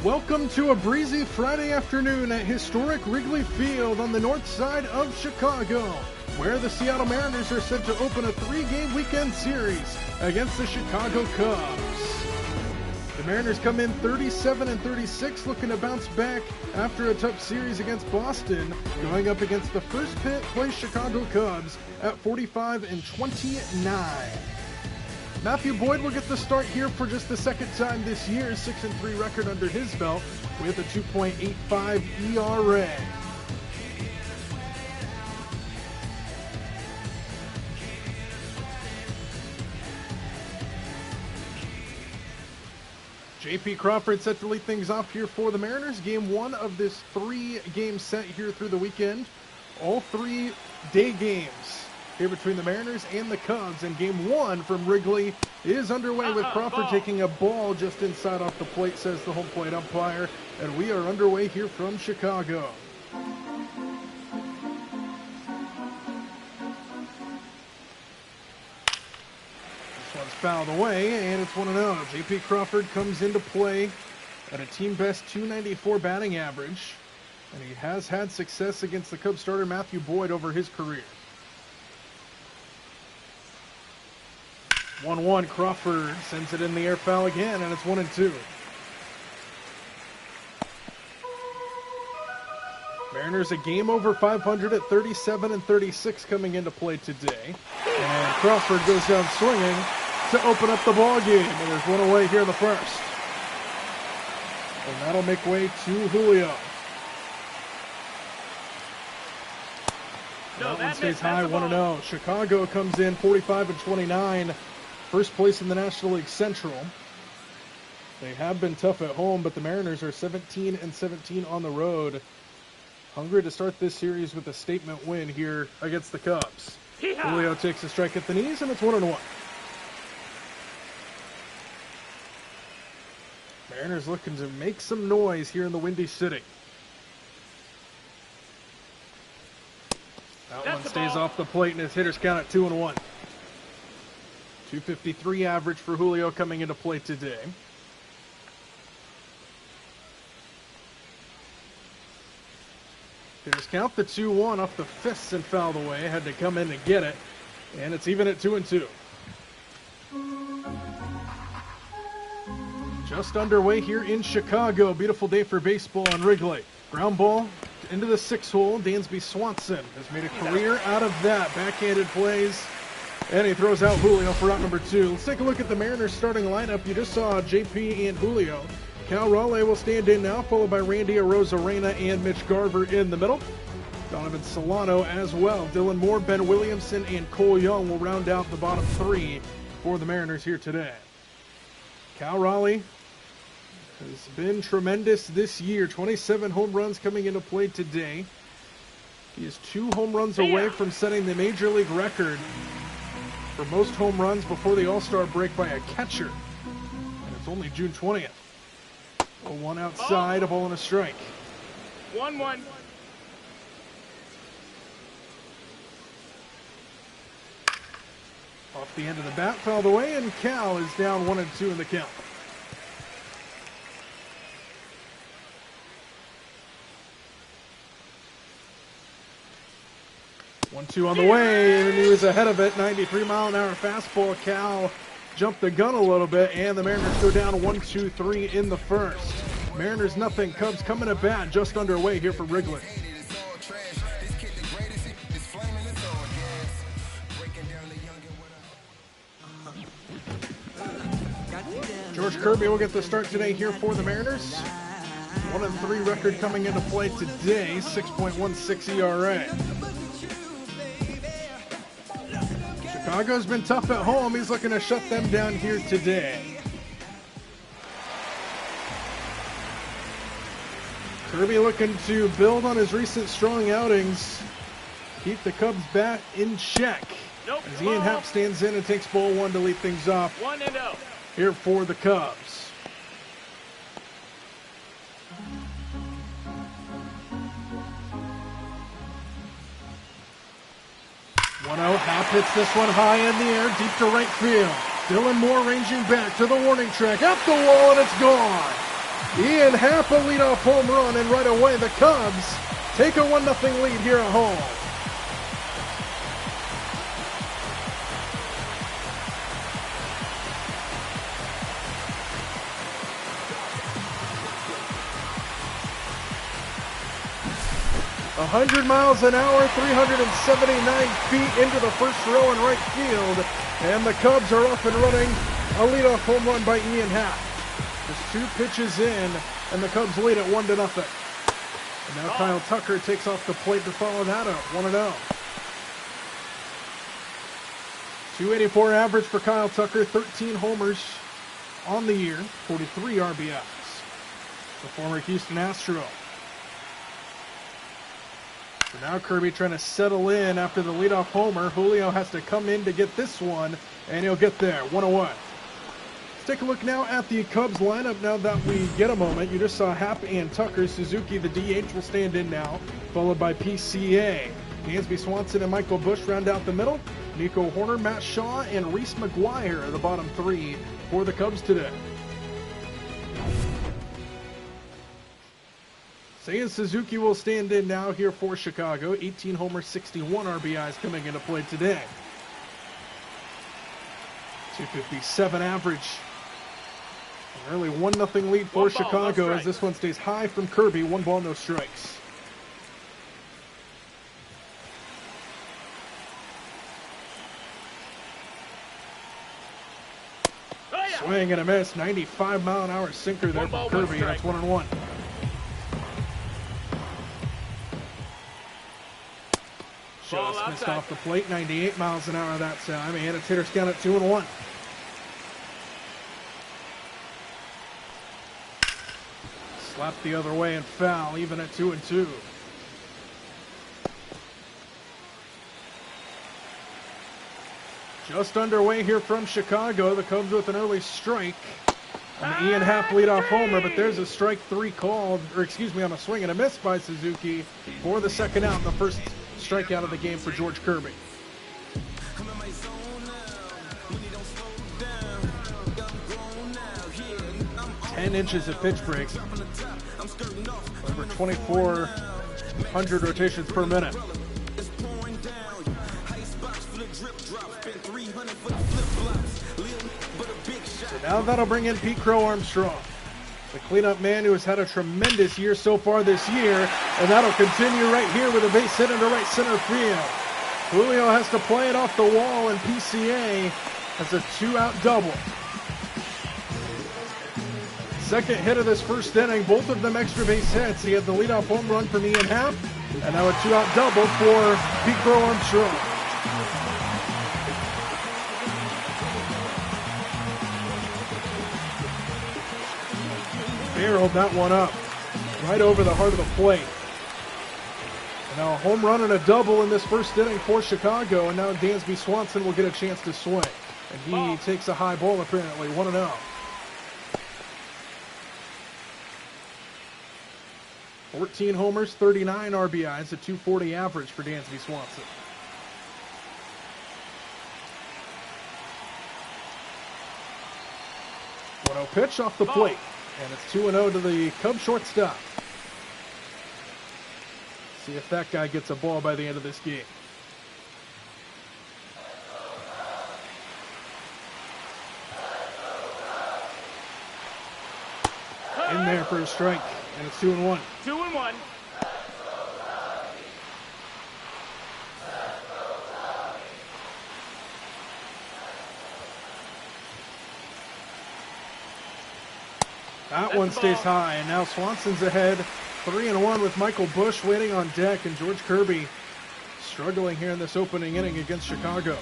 Welcome to a breezy Friday afternoon at historic Wrigley Field on the north side of Chicago, where the Seattle Mariners are set to open a 3-game weekend series against the Chicago Cubs. The Mariners come in 37-36, looking to bounce back after a tough series against Boston, going up against the first place Chicago Cubs at 45-29. Matthew Boyd will get the start here for just the second time this year, 6-3 record under his belt with a 2.85 ERA. J.P. Crawford set to lead things off here for the Mariners. Game 1 of this 3-game set here through the weekend. All 3 day games here between the Mariners and the Cubs, and game 1 from Wrigley is underway with Crawford taking a ball just inside off the plate, says the home plate umpire, and we are underway here from Chicago. This one's fouled away, and it's 1-0. J.P. Crawford comes into play at a team-best .294 batting average, and he has had success against the Cubs starter Matthew Boyd over his career. 1-1, Crawford sends it in the air, foul again, and it's 1-2. Mariners a game over 500 at 37-36 coming into play today. And Crawford goes down swinging to open up the ball game. And there's one away here in the first. And that'll make way to Julio. That one stays high, 1-0. Chicago comes in 45-29. First place in the National League Central. They have been tough at home, but the Mariners are 17-17 on the road. Hungry to start this series with a statement win here against the Cubs. Yeehaw! Julio takes a strike at the knees, and it's 1-1. Mariners looking to make some noise here in the Windy City. That one stays off the plate, and his hitters count at 2-1. 253 average for Julio coming into play today. Hitters count the 2-1 off the fists and fouled away. Had to come in to get it. And it's even at 2-2. Just underway here in Chicago. Beautiful day for baseball on Wrigley. Ground ball into the 6-hole. Dansby Swanson has made a career out of that. Backhanded plays. And he throws out Julio for out number 2. Let's take a look at the Mariners starting lineup. You just saw JP and Julio. Cal Raleigh will stand in now, followed by Randy Arozarena and Mitch Garver in the middle. Donovan Solano as well. Dylan Moore, Ben Williamson, and Cole Young will round out the bottom 3 for the Mariners here today. Cal Raleigh has been tremendous this year. 27 home runs coming into play today. He is 2 home runs away from setting the Major League record for most home runs before the All-Star break by a catcher. And it's only June 20th. A 1 outside, a ball and a strike. 1-1. Off the end of the bat, fouled away, and Cal is down 1-2 in the count. One-two on the way, and he was ahead of it. 93-mile-an-hour fastball. Cal jumped the gun a little bit, and the Mariners go down 1-2-3 in the first. Mariners nothing. Cubs coming to bat just underway here for Wrigley. George Kirby will get the start today here for the Mariners. 1-3 record coming into play today. 6.16 ERA. Chicago's been tough at home. He's looking to shut them down here today. Kirby looking to build on his recent strong outings. Keep the Cubs bat in check. As Ian Happ stands in and takes ball 1 to lead things off 1-0 here for the Cubs. 1-0, Happ hits this one high in the air, deep to right field. Dylan Moore ranging back to the warning track, at the wall, and it's gone. Ian Happ a leadoff home run, and right away the Cubs take a 1-0 lead here at home. A 100 miles an hour, 379 feet into the first row in right field, and the Cubs are up and running. A leadoff home run by Ian Happ. Just 2 pitches in, and the Cubs lead at 1-0. And now Kyle Tucker takes off the plate to follow that up, 1-0. 284 average for Kyle Tucker, 13 homers on the year, 43 RBIs. The former Houston Astro. So now Kirby trying to settle in after the leadoff homer. Julio has to come in to get this one, and he'll get there, 1-1. Let's take a look now at the Cubs lineup now that we get a moment. You just saw Happ and Tucker. Suzuki, the DH, will stand in now, followed by PCA. Dansby Swanson and Michael Busch round out the middle. Nico Horner, Matt Shaw, and Reese McGuire are the bottom 3 for the Cubs today. Seiya Suzuki will stand in now here for Chicago. 18 homers, 61 RBIs coming into play today. 257 average. An early 1-0 lead for Chicago as this one stays high from Kirby. 1 ball, no strikes. Swing and a miss. 95-mile-an-hour sinker there from Kirby. That's 1-1. Just missed off the plate, 98 miles an hour that time. And it's hitters count at 2-1. Slapped the other way and foul, even at 2-2. Just underway here from Chicago. The Cubs with an early strike on the Ian Happ leadoff homer, but there's a strike 3 called, or excuse me, on a swing and a miss by Suzuki for the second out in the first strikeout of the game for George Kirby. 10 inches of pitch breaks. Over 2,400 rotations per minute. So now that'll bring in Pete Crow Armstrong, the cleanup man who has had a tremendous year so far this year, and that'll continue right here with a base hit into right center field. Julio has to play it off the wall, and PCA has a 2-out double. Second hit of this first inning, both of them extra base hits. He had the leadoff home run from Ian Happ, and now a 2-out double for Pete Crow Armstrong. Barreled that one up right over the heart of the plate. And now a home run and a double in this first inning for Chicago, and now Dansby Swanson will get a chance to swing. And he takes a high ball apparently, 1-0. 14 homers, 39 RBIs, a 240 average for Dansby Swanson. One-0 pitch off the plate, and it's 2-0 to the Cubs shortstop. See if that guy gets a ball by the end of this game. In there for a strike, and it's 2-1. 2-1. That one stays high, and now Swanson's ahead, 3-1 with Michael Busch waiting on deck, and George Kirby struggling here in this opening inning against Chicago.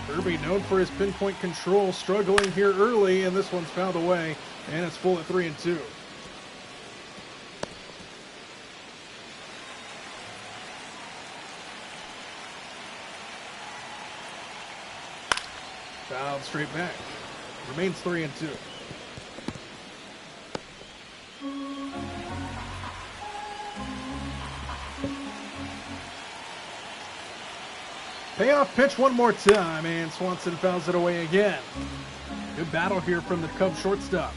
Kirby, known for his pinpoint control, struggling here early, and this one's fouled away, and it's full at 3-2. Fouled straight back. Remains 3-2. Payoff pitch one more time, and Swanson fouls it away again. Good battle here from the Cubs shortstop.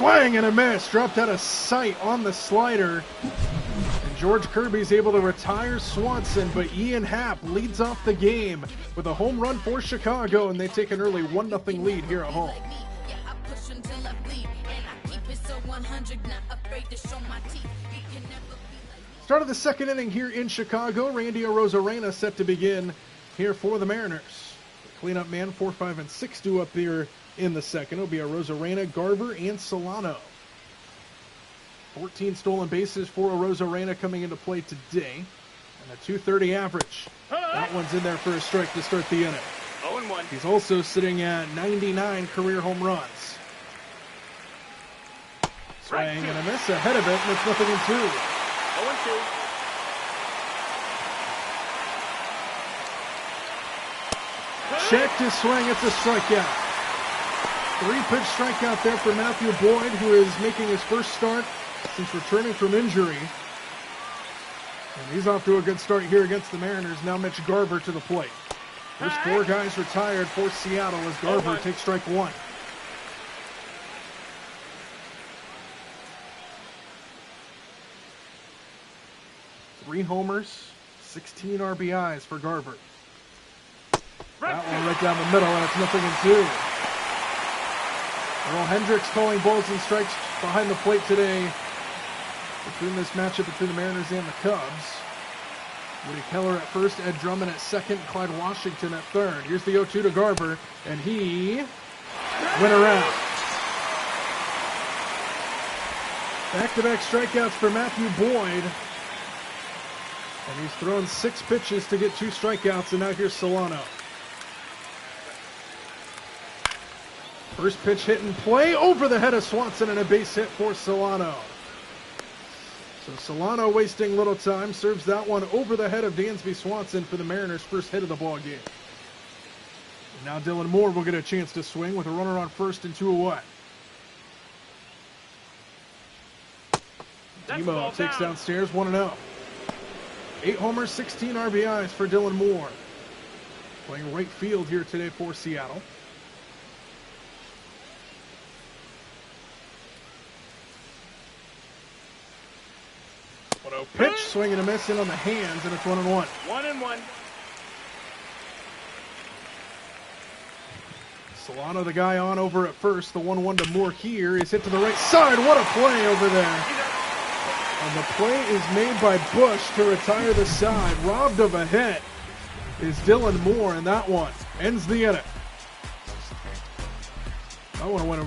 Swing and a miss. Dropped out of sight on the slider. And George Kirby's able to retire Swanson, but Ian Happ leads off the game with a home run for Chicago, and they take an early 1-0 lead here at home. Start of the second inning here in Chicago. Randy Arozarena set to begin here for the Mariners. The cleanup man, 4, 5, and 6 due up here in the second. It'll be Arozarena, Garver, and Solano. 14 stolen bases for Arozarena coming into play today. And a 230 average. That one's in there for a strike to start the inning. 0-1. He's also sitting at 99 career home runs. Swing and a miss ahead of it, and it's 0-2. 0-2. Checked his swing, it's a strikeout. 3-pitch strikeout there for Matthew Boyd, who is making his first start since returning from injury. And he's off to a good start here against the Mariners. Now Mitch Garver to the plate. First 4 guys retired for Seattle as Garver takes strike 1. Three homers, 16 RBIs for Garver. That one right down the middle, and it's 0-2. Earl Hendricks calling balls and strikes behind the plate today between this matchup between the Mariners and the Cubs. Woody Keller at first, Ed Drummond at second, Clyde Washington at third. Here's the 0-2 to Garver, and he went around. Back-to-back strikeouts for Matthew Boyd. And he's thrown 6 pitches to get 2 strikeouts, and now here's Solano. First pitch hit and play over the head of Swanson, and a base hit for Solano. So Solano wasting little time, serves that one over the head of Dansby Swanson for the Mariners' first hit of the ball game. And now Dylan Moore will get a chance to swing with a runner on first and 2 away. Demo takes downstairs 1-0. 8 homers, 16 RBIs for Dylan Moore. Playing right field here today for Seattle. Pitch, swing and a miss in on the hands, and it's 1-1. 1-1. Solano, the guy on over at first. The 1-1 to Moore here is hit to the right side. What a play over there. And the play is made by Bush to retire the side. Robbed of a hit is Dylan Moore, and that one ends the inning. That one went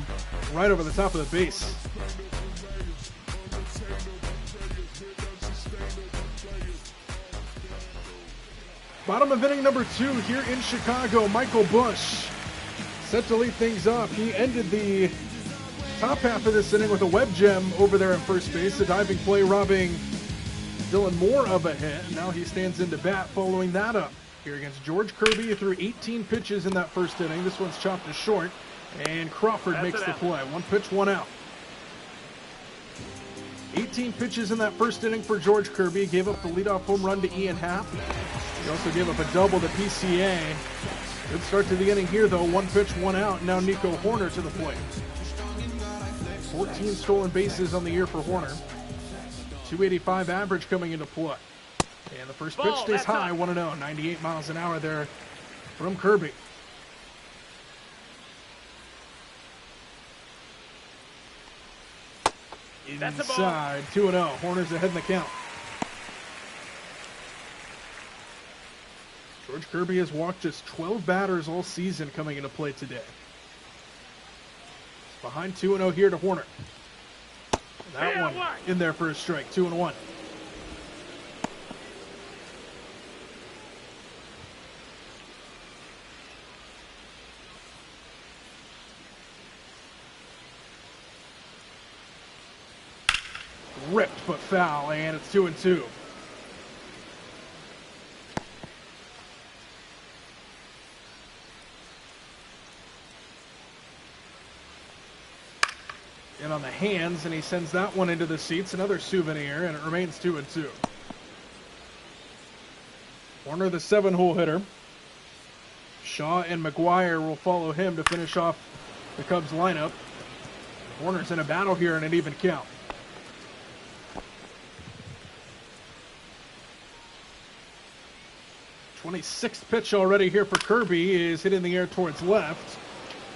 right over the top of the base. Bottom of inning number 2 here in Chicago. Michael Bush set to lead things off. He ended the top half of this inning with a web gem over there at first base. A diving play robbing Dylan Moore of a hit. Now he stands into bat following that up. Here against George Kirby, he threw 18 pitches in that first inning. This one's chopped to short, and Crawford makes the play. 1 pitch, 1 out. 18 pitches in that first inning for George Kirby. Gave up the leadoff home run to Ian Happ. He also gave up a double to PCA. Good start to the inning here, though. 1 pitch, 1 out. Now Nico Horner to the plate. 14 stolen bases on the year for Horner. 285 average coming into play. And the first pitch stays high, 1-0. 98 miles an hour there from Kirby. Inside, 2-0. Horner's ahead in the count. George Kirby has walked just 12 batters all season coming into play today. Behind 2-0 here to Horner. That one in there for a strike, 2-1. Ripped but foul, and it's 2-2. And on the hands, and he sends that one into the seats. Another souvenir, and it remains 2-2. Horner, the 7-hole hitter. Shaw and McGuire will follow him to finish off the Cubs lineup. Corners in a battle here and an even count. '26th pitch already here for Kirby is hit in the air towards left.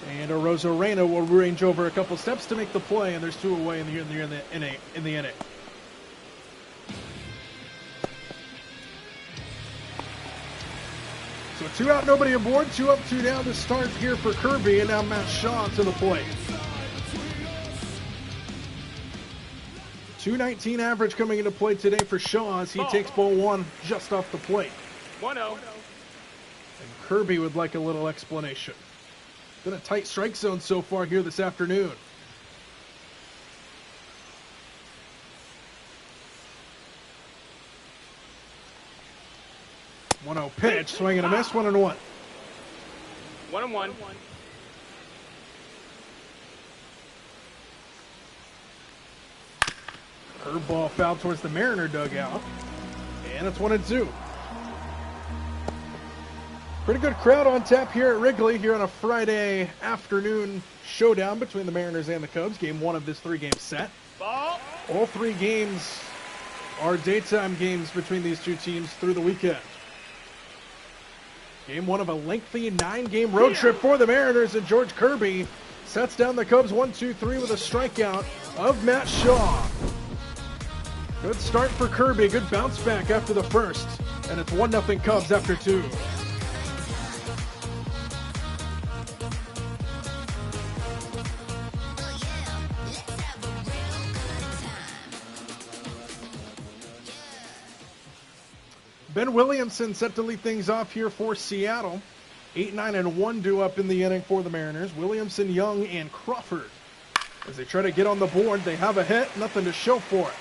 And Rosarena will range over a couple steps to make the play, and there's 2 away in the inning. So 2 out, nobody aboard. 2 up, 2 down to start here for Kirby, and now Matt Shaw to the plate. .219 average coming into play today for Shaw as he takes ball 1 just off the plate. 1-0. And Kirby would like a little explanation. Been a tight strike zone so far here this afternoon. .1-0 pitch, swing and a miss, 1-1. 1-1. Curveball foul towards the Mariner dugout. And it's 1-2. Pretty good crowd on tap here at Wrigley here on a Friday afternoon showdown between the Mariners and the Cubs. Game 1 of this 3-game set. Ball. All 3 games are daytime games between these 2 teams through the weekend. Game 1 of a lengthy 9-game road trip for the Mariners, and George Kirby sets down the Cubs 1-2-3 with a strikeout of Matt Shaw. Good start for Kirby, good bounce back after the first, and it's 1-0 Cubs after 2. Ben Williamson set to lead things off here for Seattle. 8-9-1 due up in the inning for the Mariners. Williamson, Young, and Crawford. As they try to get on the board, they have a hit, nothing to show for it.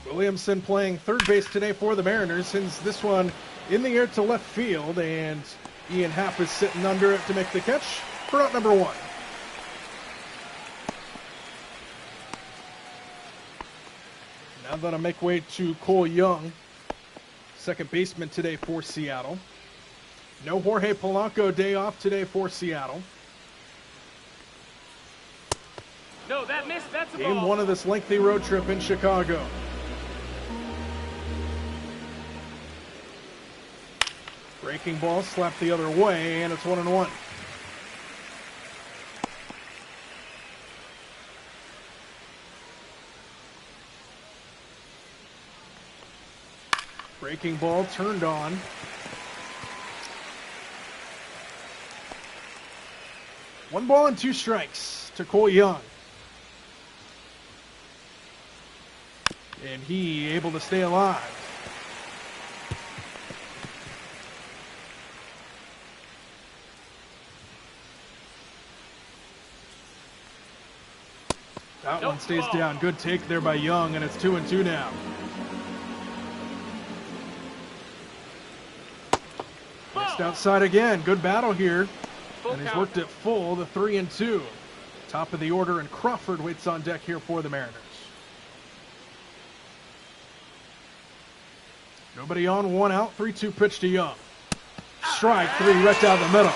Williamson playing third base today for the Mariners, sends this one in the air to left field, and Ian Happ is sitting under it to make the catch for out number 1. Now that'll make way to Cole Young, second baseman today for Seattle. No Jorge Polanco, day off today for Seattle. No, that missed. That's a ball. Game 1 of this lengthy road trip in Chicago. Breaking ball slapped the other way, and it's 1-1. Breaking ball turned on. One ball and 2 strikes to Cole Young. And he able to stay alive. That one stays down. Good take there by Young, and it's 2-2 now. Next outside again. Good battle here. And he's worked it full, the 3-2. Top of the order, and Crawford waits on deck here for the Mariners. Nobody on, 1 out, 3-2 pitch to Young. Strike 3 right down the middle.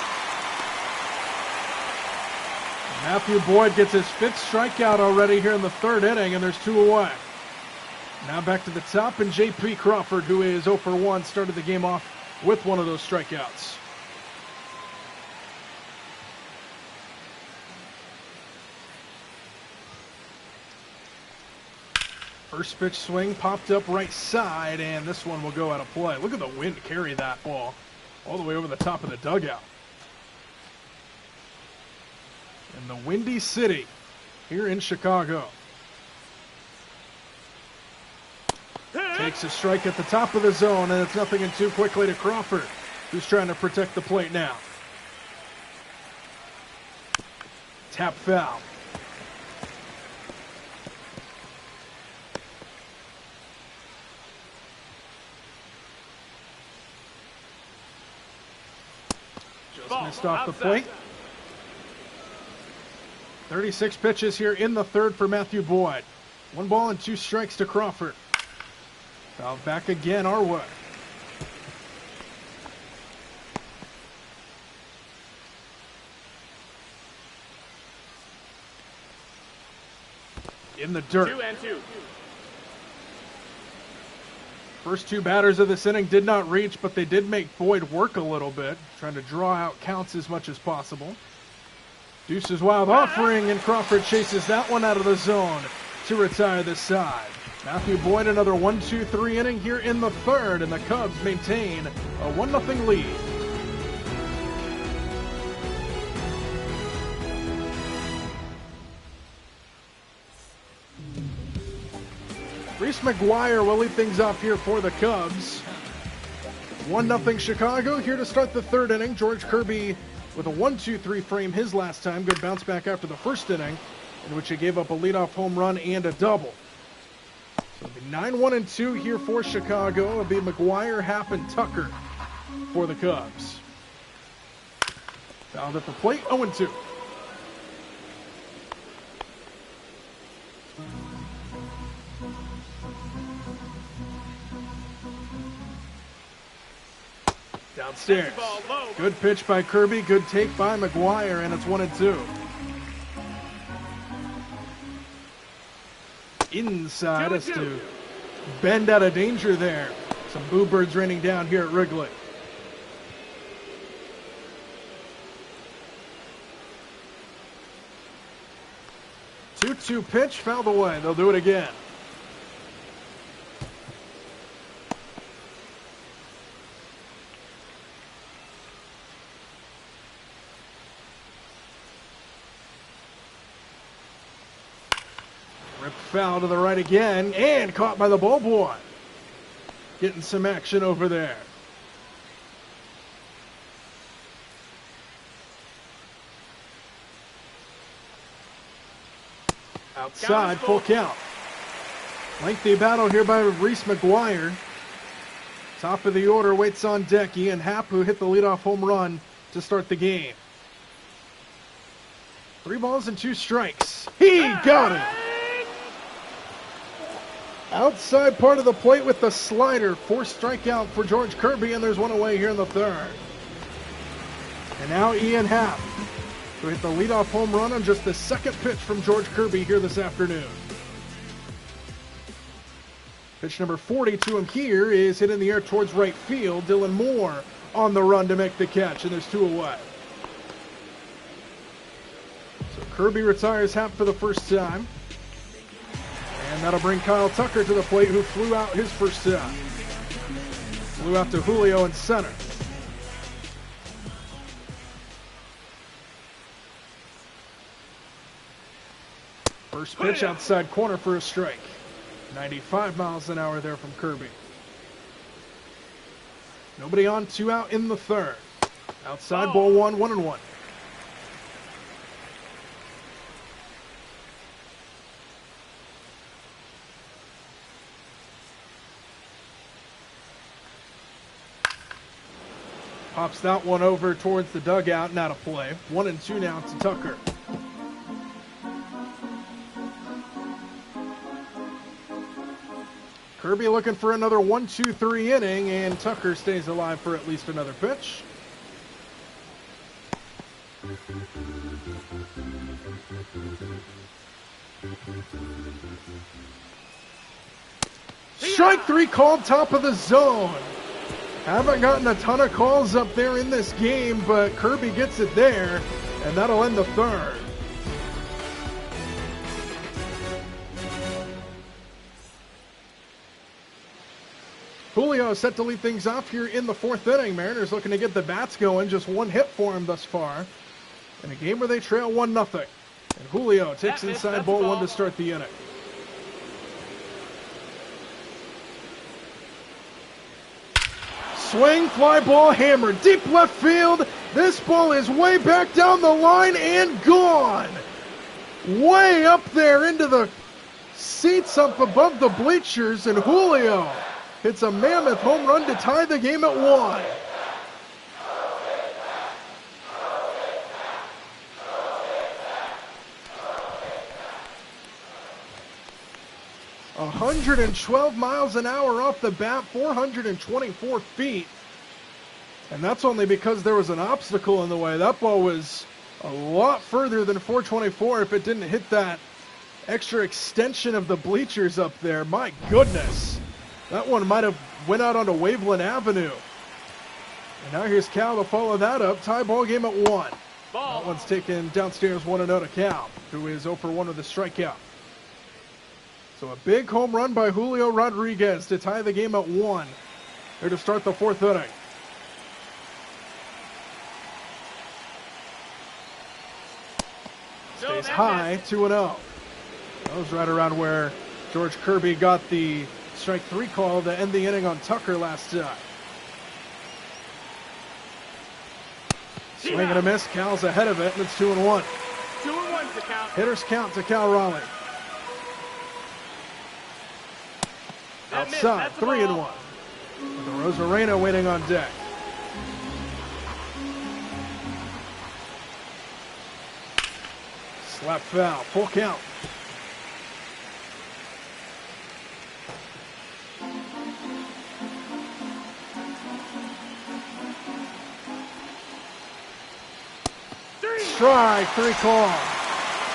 Matthew Boyd gets his 5th strikeout already here in the 3rd inning, and there's 2 away. Now back to the top, and J.P. Crawford, who is 0 for 1, started the game off with one of those strikeouts. First pitch swing popped up right side, and this one will go out of play. Look at the wind carry that ball all the way over the top of the dugout. In the Windy City here in Chicago. Takes a strike at the top of the zone, and it's 0-2 quickly to Crawford, who's trying to protect the plate now. Tap foul. Just missed off the plate. 36 pitches here in the 3rd for Matthew Boyd. 1 ball and 2 strikes to Crawford. Fouled back again our way. in the dirt. 2-2. First two batters of this inning did not reach, but they did make Boyd work a little bit, trying to draw out counts as much as possible. Deuce's wild offering, and Crawford chases that one out of the zone to retire this side. Matthew Boyd, another 1-2-3 inning here in the third, and the Cubs maintain a 1-0 lead. Reese McGuire will lead things off here for the Cubs. 1-0 Chicago here to start the third inning. George Kirby with a 1-2-3 frame his last time. Good bounce back after the first inning, in which he gave up a leadoff home run and a double. So it'll be 9-1-2 here for Chicago. It'll be McGuire, Happ, and Tucker for the Cubs. Fouled at the plate, 0-2. Downstairs. Good pitch by Kirby, good take by McGuire, and it's 1-2. Inside us to bend out of danger there. Some boo birds raining down here at Wrigley. Two-two pitch, fouled away. They'll do it again. Ripped foul to the right again, and caught by the ball boy. Getting some action over there. Outside, full count. Lengthy battle here by Reese McGuire. Top of the order waits on deck. Ian Happ, who hit the leadoff home run to start the game. 3 balls and 2 strikes. He got it. Outside part of the plate with the slider. Forced strikeout for George Kirby, and there's one away here in the third. And now Ian Happ, who hit the leadoff home run on just the second pitch from George Kirby here this afternoon. Pitch number 40 to him here is hit in the air towards right field. Dylan Moore on the run to make the catch, and there's 2 away. So Kirby retires Happ for the first time. And that'll bring Kyle Tucker to the plate, who flew out his first time. Flew out to Julio in center. First pitch outside corner for a strike. 95 miles an hour there from Kirby. Nobody on, 2 out in the third. Outside, ball 1, 1-1. Pops that one over towards the dugout and out of play. 1-2 now to Tucker. Kirby looking for another 1-2-3 inning, and Tucker stays alive for at least another pitch. Strike 3 called, top of the zone. Haven't gotten a ton of calls up there in this game, but Kirby gets it there, and that'll end the third. Julio set to lead things off here in the fourth inning. Mariners looking to get the bats going. Just 1 hit for him thus far in a game where they trail 1-0. And Julio takes inside ball 1 to start the inning. Swing, fly ball, hammered, deep left field. This ball is way back down the line and gone. Way up there into the seats up above the bleachers, and Julio hits a mammoth home run to tie the game at 1. "112 miles an hour off the bat, 424 feet. And that's only because there was an obstacle in the way. That ball was a lot further than 424 if it didn't hit that extra extension of the bleachers up there. My goodness. That one might have went out onto Waveland Avenue. And now here's Cal to follow that up. Tie ball game at 1. Ball. That one's taken downstairs 1-0 to Cal, who is 0 for 1 with a strikeout. So a big home run by Julio Rodriguez to tie the game at 1. Here to start the 4th inning. Stays high, 2-0. That was right around where George Kirby got the strike 3 call to end the inning on Tucker last time. Swing and a miss. Cal's ahead of it, and it's 2-1. 2-1 to count. Hitters count to Cal Raleigh. Outside, 3-1. With the Rosarena waiting on deck. Slap foul, full count. Strike, 3 call.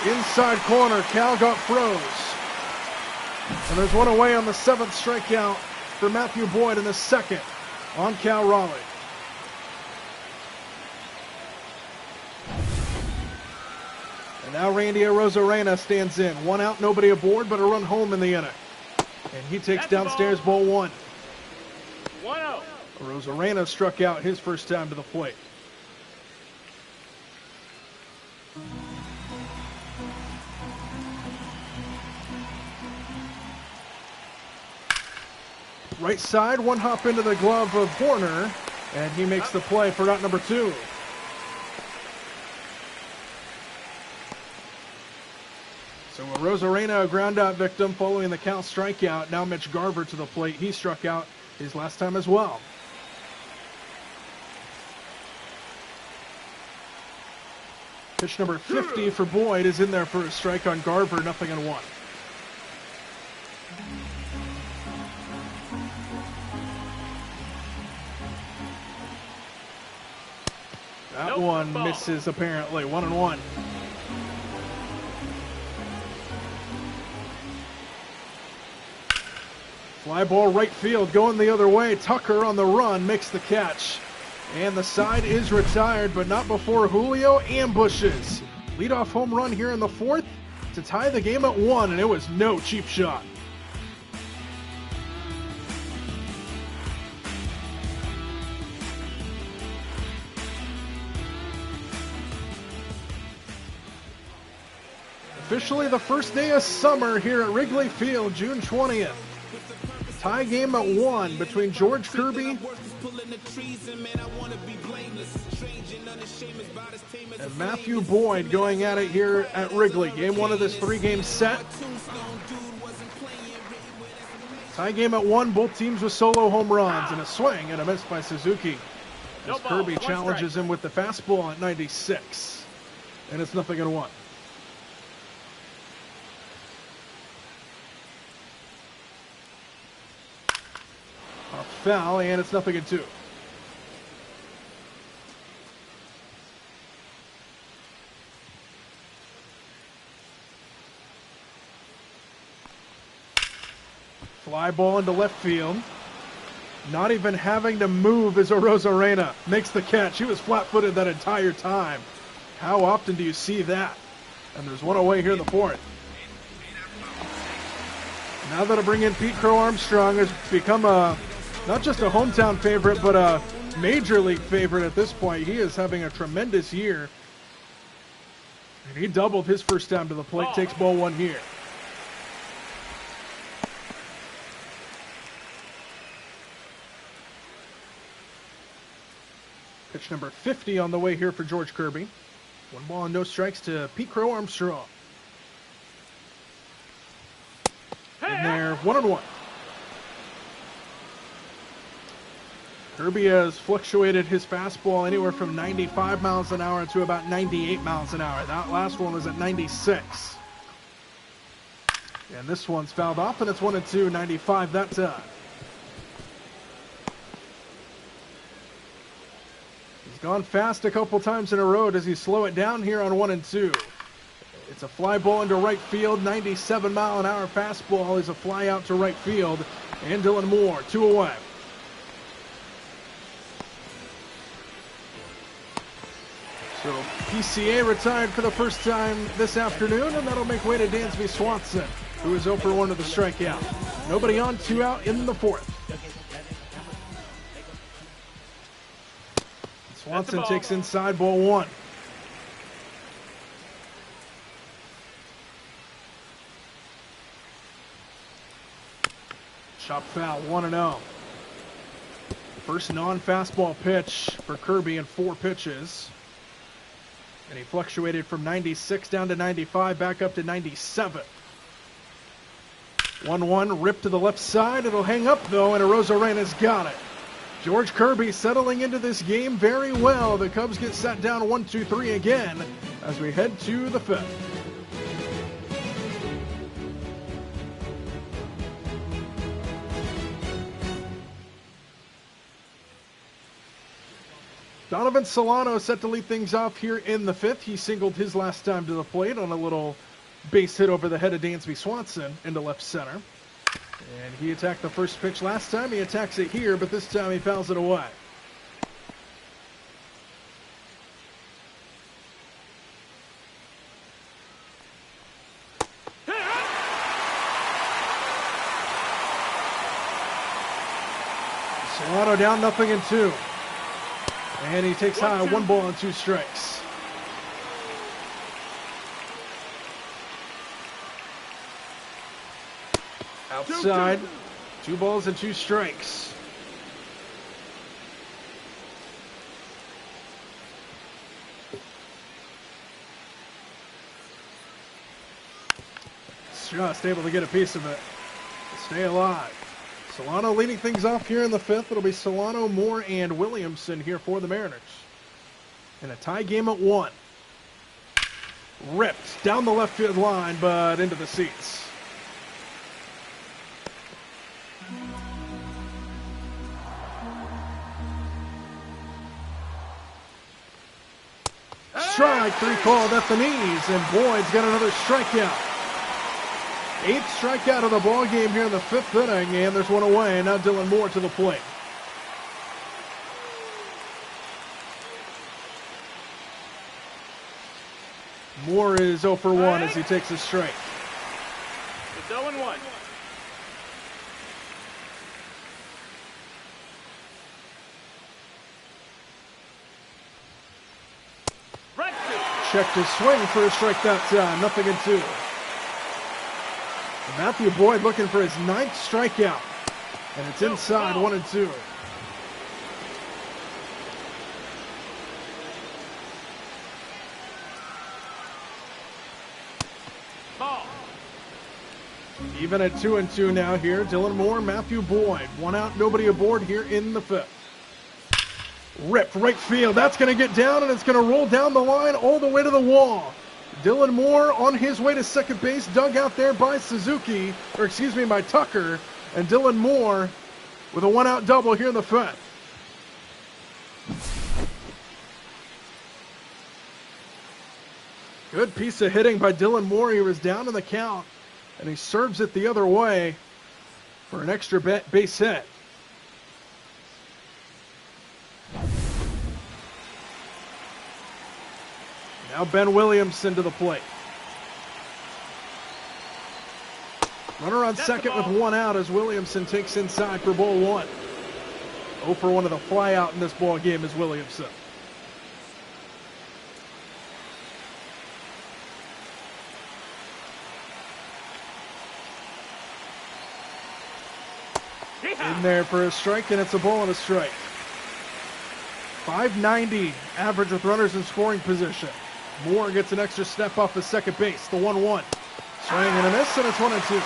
Inside corner, Cal got froze. And there's one away on the 7th strikeout for Matthew Boyd in the 2nd on Cal Raleigh. And now Randy Rosarena stands in. 1 out, nobody aboard, but a run home in the inning. And he takes downstairs ball 1. 1-0. Rosarena struck out his first time to the plate. Right side, 1 hop into the glove of Horner, and he makes the play for out number 2. So a Rosarena, a ground out victim following the Cal strikeout. Now Mitch Garver to the plate. He struck out his last time as well. Pitch number 50 for Boyd is in there for a strike on Garver, 0-1. That one misses apparently, 1-1. Fly ball right field going the other way. Tucker on the run makes the catch. And the side is retired, but not before Julio ambushes. Leadoff home run here in the 4th to tie the game at 1, and it was no cheap shot. Officially the first day of summer here at Wrigley Field, June 20th. Tie game at 1 between George Kirby and Matthew Boyd going at it here at Wrigley. Game 1 of this 3-game set. Tie game at 1, both teams with solo home runs, and a swing and a miss by Suzuki. As Kirby challenges him with the fastball at 96. And it's 0-1. Foul, and it's 0-2. Fly ball into left field. Not even having to move as Rosarena makes the catch. He was flat-footed that entire time. How often do you see that? And there's one away here in the 4th. Now that'll bring in Pete Crow Armstrong, has become not just a hometown favorite, but a major league favorite at this point. He is having a tremendous year. And he doubled his first time to the plate, takes ball 1 here. Pitch number 50 on the way here for George Kirby. 1 ball and no strikes to Pete Crow Armstrong. And they're 1-1. Kirby has fluctuated his fastball anywhere from 95 miles an hour to about 98 miles an hour. That last one was at 96. And this one's fouled off, and it's 1-2, 95 that time. He's gone fast a couple times in a row. Does he slow it down here on 1-2? It's a fly ball into right field. 97-mile-an-hour fastball is a fly out to right field. And Dylan Moore, 2 away. So PCA retired for the first time this afternoon, and that'll make way to Dansby Swanson, who is 0 for 1 with a strikeout. Nobody on, 2 out in the 4th. Swanson takes inside, ball 1. Chop foul, 1-0. First non-fastball pitch for Kirby in 4 pitches. And he fluctuated from 96 down to 95, back up to 97. 1-1, rip to the left side. It'll hang up, though, and Arozarena's got it. George Kirby settling into this game very well. The Cubs get set down 1-2-3 again as we head to the 5th. Donovan Solano set to lead things off here in the 5th. He singled his last time to the plate on a little base hit over the head of Dansby Swanson into left center. And he attacked the first pitch last time. He attacks it here, but this time he fouls it away. Solano down 0-2. And he takes high, 1 ball and 2 strikes. Outside, 2 balls and 2 strikes. Just able to get a piece of it. Stay alive. Solano leading things off here in the 5th. It'll be Solano, Moore, and Williamson here for the Mariners. In a tie game at 1. Ripped down the left field line, but into the seats. Strike 3 called at the knees, and Boyd's got another strikeout. 8th strikeout of the ball game here in the 5th inning, and there's 1 away. Now Dylan Moore to the plate. Moore is 0 for 1 as he takes a strike. It's 0-1. Checked his swing for a strike that time. 0-2. Matthew Boyd looking for his 9th strikeout. And it's inside, 1-2. Ball. Even at 2-2 now here. Dylan Moore, Matthew Boyd. 1 out, nobody aboard here in the 5th. Ripped right field. That's going to get down, and it's going to roll down the line all the way to the wall. Dylan Moore on his way to second base, dug out there by by Tucker. And Dylan Moore with a 1-out double here in the 5th. Good piece of hitting by Dylan Moore. He was down in the count, and he serves it the other way for an extra base hit. Now Ben Williamson to the plate. Runner on second with 1 out as Williamson takes inside for ball 1. 0 for 1 of the fly out in this ball game is Williamson. In there for a strike, and it's a ball and a strike. .590 average with runners in scoring position. Moore gets an extra step off the second base. The 1-1. Swing and a miss, and it's 1-2.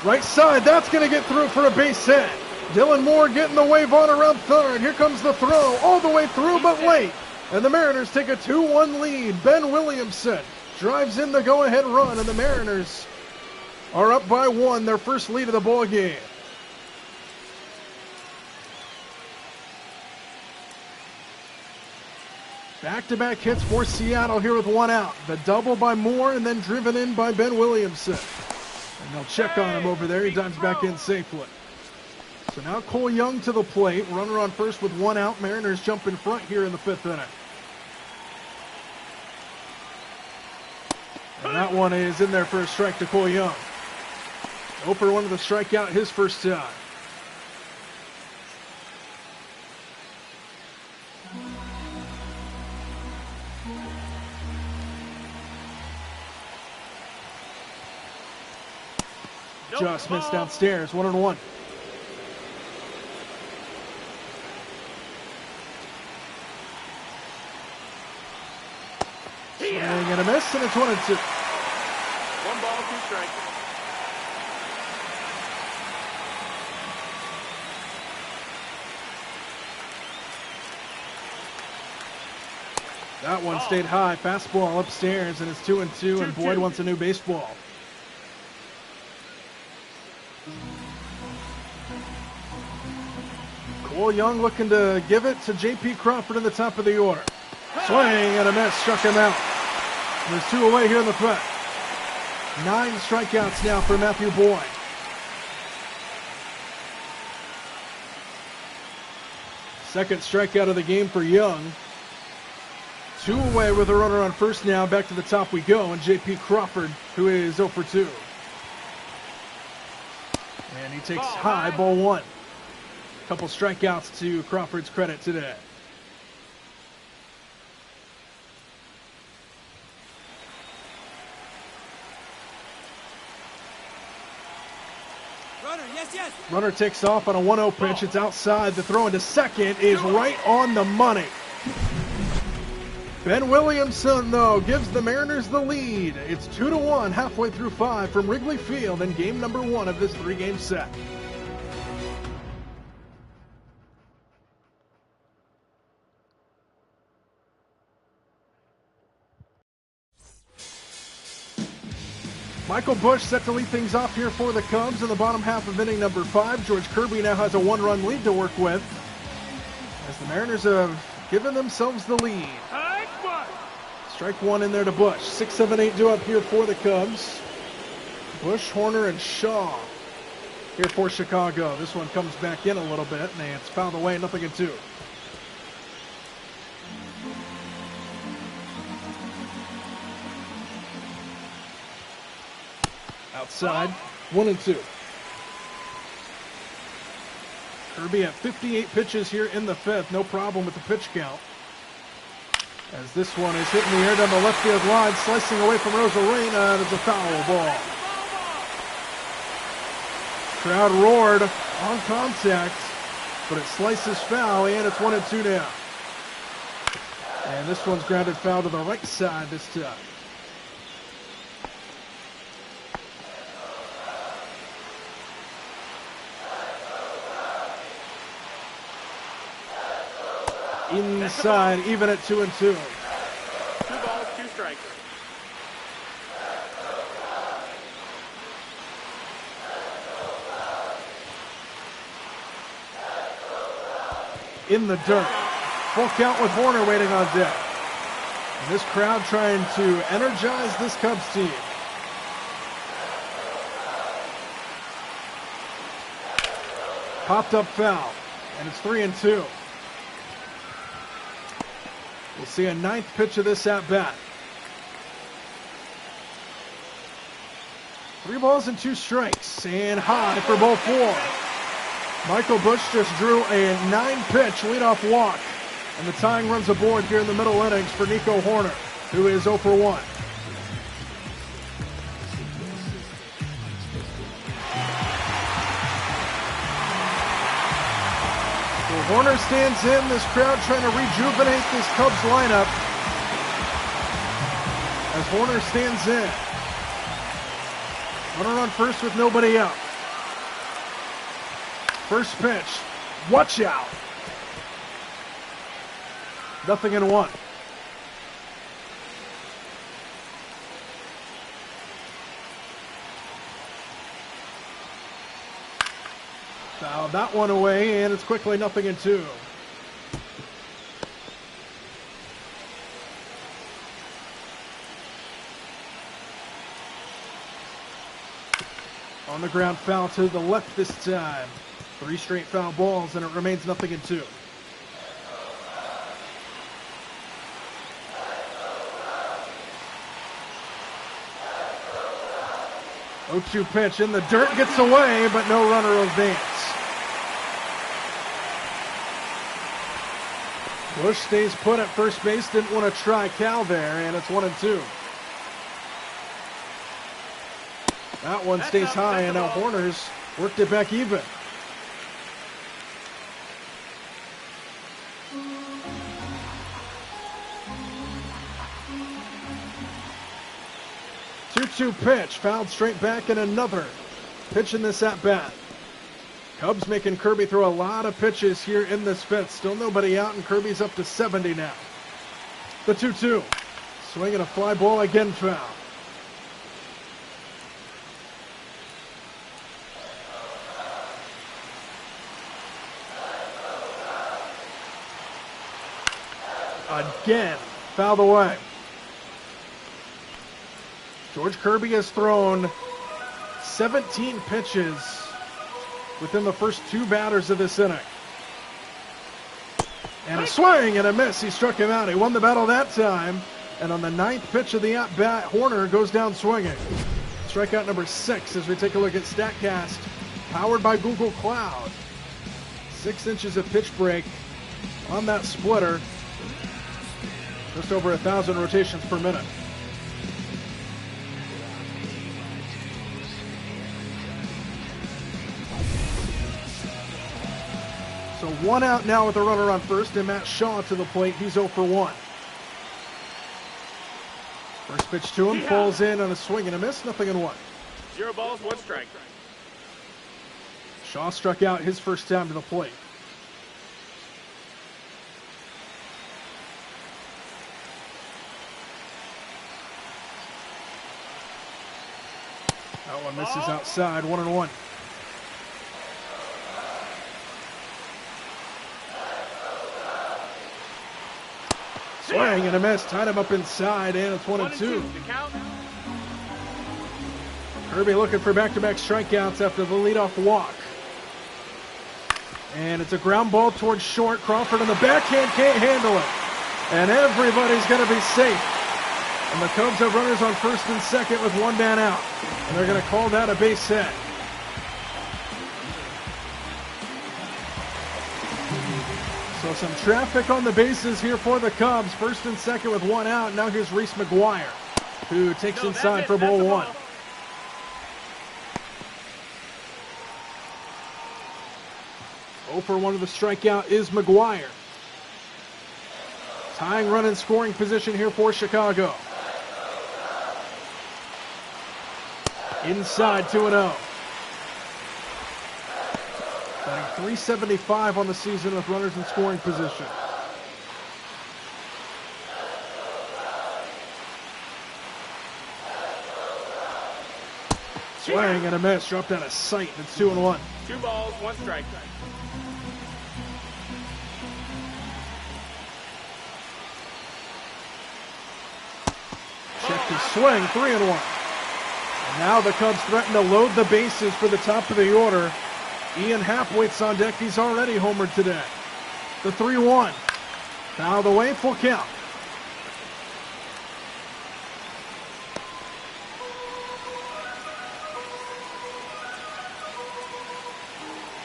1-2. Right side, that's going to get through for a base hit. Dylan Moore getting the wave on around third. Here comes the throw, all the way through, but late. And the Mariners take a 2-1 lead. Ben Williamson drives in the go-ahead run, and the Mariners are up by 1, their first lead of the ball game. Back-to-back hits for Seattle here with one out. The double by Moore and then driven in by Ben Williamson. And they'll check on him over there. He dives back in safely. So now Cole Young to the plate. Runner on first with one out. Mariners jump in front here in the 5th inning. And that one is in there for a strike to Cole Young. 0 for 1 with a strikeout his first time. Just missed downstairs, 1-1. Swing and a miss, and it's 1-2. 1 ball, 2 strikes. That one stayed high, fastball upstairs, and it's 2-2, and Boyd wants a new baseball. Cole Young looking to give it to J.P. Crawford in the top of the order. Swing and a miss, struck him out. There's 2 away here in the 5th. 9 strikeouts now for Matthew Boyd. Second strikeout of the game for Young. 2 away with a runner on first now. Back to the top we go, and J.P. Crawford, who is 0 for 2. And he takes high, ball 1. Couple strikeouts to Crawford's credit today. Runner, yes. Runner takes off on a 1-0 pitch. It's outside. The throw into second is right on the money. Ben Williamson, though, gives the Mariners the lead. It's 2-1 halfway through 5 from Wrigley Field in game number 1 of this 3-game set. Michael Busch set to lead things off here for the Cubs in the bottom half of inning number 5. George Kirby now has a 1-run lead to work with, as the Mariners have given themselves the lead. Strike 1 in there to Busch. 6, 7, 8 due up here for the Cubs. Busch, Horner, and Shaw here for Chicago. This one comes back in a little bit, and it's fouled away, 0-2. Outside, 1-2. Kirby at 58 pitches here in the 5th. No problem with the pitch count, as this one is hitting the air down the left field line, slicing away from Rosarena, and it's a foul ball. Crowd roared on contact, but it slices foul, and it's 1-2 now. And this one's grounded foul to the right side this time. Inside, even at 2-2. 2 balls, 2 strikes. In the dirt. Full count with Horner waiting on deck. And this crowd trying to energize this Cubs team. Popped up foul, and it's 3-2. We'll see a 9th pitch of this at-bat. 3 balls and 2 strikes, and high for ball 4. Michael Busch just drew a 9-pitch leadoff walk, and the tying runs aboard here in the middle innings for Nico Horner, who is 0 for 1. Horner stands in, this crowd trying to rejuvenate this Cubs lineup as Horner stands in. Runner on first with nobody out. First pitch, watch out. 0-1. Fouled that one away, and it's quickly 0-2. On the ground foul to the left this time. 3 straight foul balls, and it remains 0-2. 0-2 pitch in the dirt, gets away, but no runner will advance. Bush stays put at first base, didn't want to try Cal there, and it's 1-2. That one stays high, and now Horners worked it back even. Two pitch, fouled straight back, and another pitch in this at-bat. Cubs making Kirby throw a lot of pitches here in this fifth. Still nobody out, and Kirby's up to 70 now. The 2-2. Swinging a fly ball, again foul. Again, fouled away. George Kirby has thrown 17 pitches within the first 2 batters of this inning. And a swing and a miss. He struck him out. He won the battle that time. And on the 9th pitch of the at-bat, Horner goes down swinging. Strikeout number 6 as we take a look at StatCast, powered by Google Cloud. 6 inches of pitch break on that splitter. Just over 1,000 rotations per minute. So 1 out now with a runner on first, and Matt Shaw to the plate. He's 0 for 1. First pitch to him, falls in on a swing and a miss, 0-1. 0 balls, 1 strike. Shaw struck out his first time to the plate. That one misses outside, 1-1. Swing and a miss, tied him up inside, and it's 1-2. Kirby looking for back-to-back strikeouts after the leadoff walk. And it's a ground ball towards short. Crawford on the backhand, can't handle it. And everybody's going to be safe. And the Cubs have runners on first and second with 1 man out. And they're going to call that a base hit. So some traffic on the bases here for the Cubs. First and second with 1 out. Now here's Reese McGuire, who takes inside for ball 1. For 1 of the strikeout is McGuire. Tying run in scoring position here for Chicago. Inside 2-0. Batting 375 on the season with runners in scoring position. Swing and a miss, dropped out of sight. It's 2-1. 2 balls, 1 strike. Check his swing, 3-1. And now the Cubs threaten to load the bases for the top of the order. Ian Happ waits on deck. He's already homered today. The 3-1. Fouled away, full count.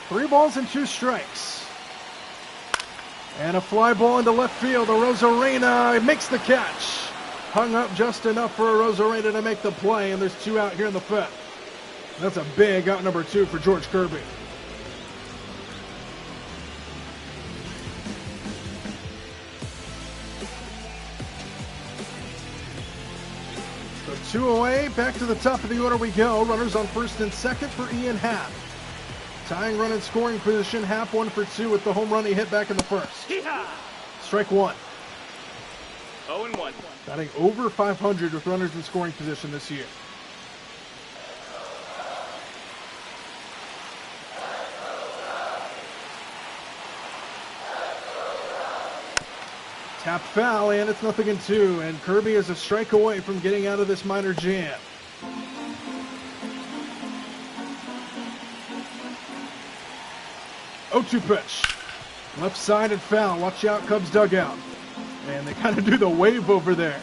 Three balls and 2 strikes. And a fly ball into left field. Arozarena makes the catch. Hung up just enough for Arozarena to make the play, and there's 2 out here in the 5th. That's a big out number 2 for George Kirby. So 2 away, back to the top of the order we go. Runners on first and second for Ian Happ. Tying run in scoring position, Happ 1 for 2 with the home run he hit back in the first. Strike 1. 0-1. Batting over 500 with runners in scoring position this year. Tap foul, and it's 0-2. And Kirby is a strike away from getting out of this minor jam. 0-2 pitch. Left side and foul. Watch out, Cubs dugout. And they kind of do the wave over there,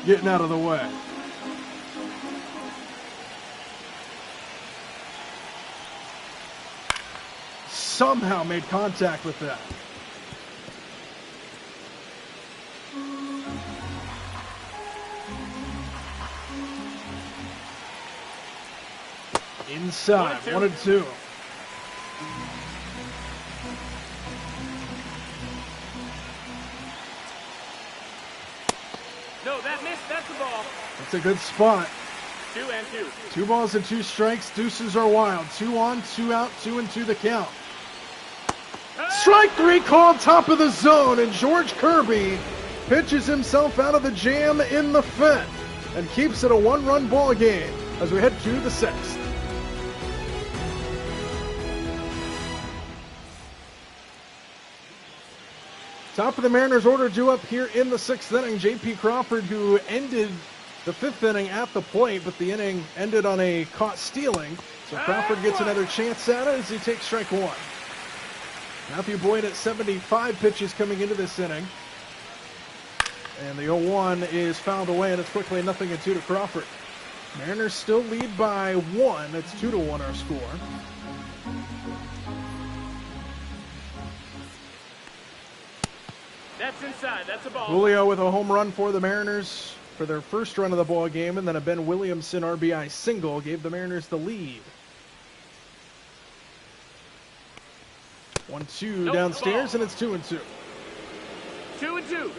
getting out of the way. Somehow made contact with that. Inside, 1-2. No, that missed. That's the ball. That's a good spot. 2-2. 2 balls and 2 strikes. Deuces are wild. 2 on, 2 out, 2-2 the count. Strike 3 called, top of the zone, and George Kirby pitches himself out of the jam in the 5th and keeps it a 1-run ball game as we head to the 6th. Top of the Mariners order due up here in the 6th inning. J.P. Crawford, who ended the 5th inning at the plate, but the inning ended on a caught stealing. So Crawford gets another chance at it as he takes strike 1. Matthew Boyd at 75 pitches coming into this inning. And the 0-1 is fouled away, and it's quickly 0-2 to Crawford. Mariners still lead by 1. It's 2-1 our score. That's inside. That's a ball. Julio with a home run for the Mariners for their first run of the ball game, and then a Ben Williamson RBI single gave the Mariners the lead. 1-2 downstairs, and it's 2-2. 2-2.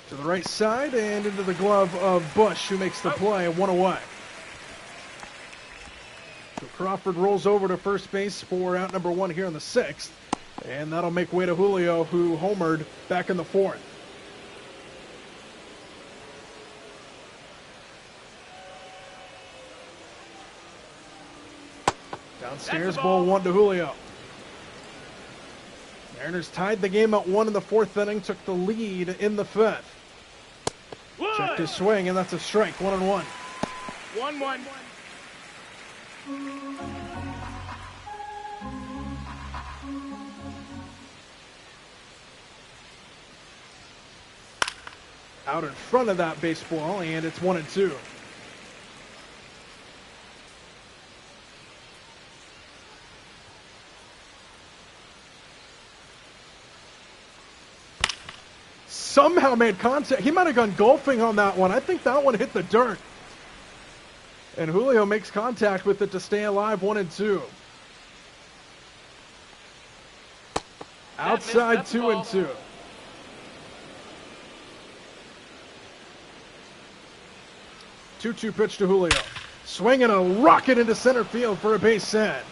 To the right side and into the glove of Bush, who makes the play, 1 away. So Crawford rolls over to first base for out number 1 here in the 6th, and that'll make way to Julio, who homered back in the 4th. Downstairs, ball 1 to Julio. Mariners tied the game at 1 in the 4th inning, took the lead in the 5th. Checked his swing, and that's a strike, 1-1. 1-1. Out in front of that baseball, and it's 1-2. Somehow made contact. He might have gone golfing on that one. I think that one hit the dirt. And Julio makes contact with it to stay alive, 1-2. Outside, 2-2. 2-2 pitch to Julio. Swinging a rocket into center field for a base hit.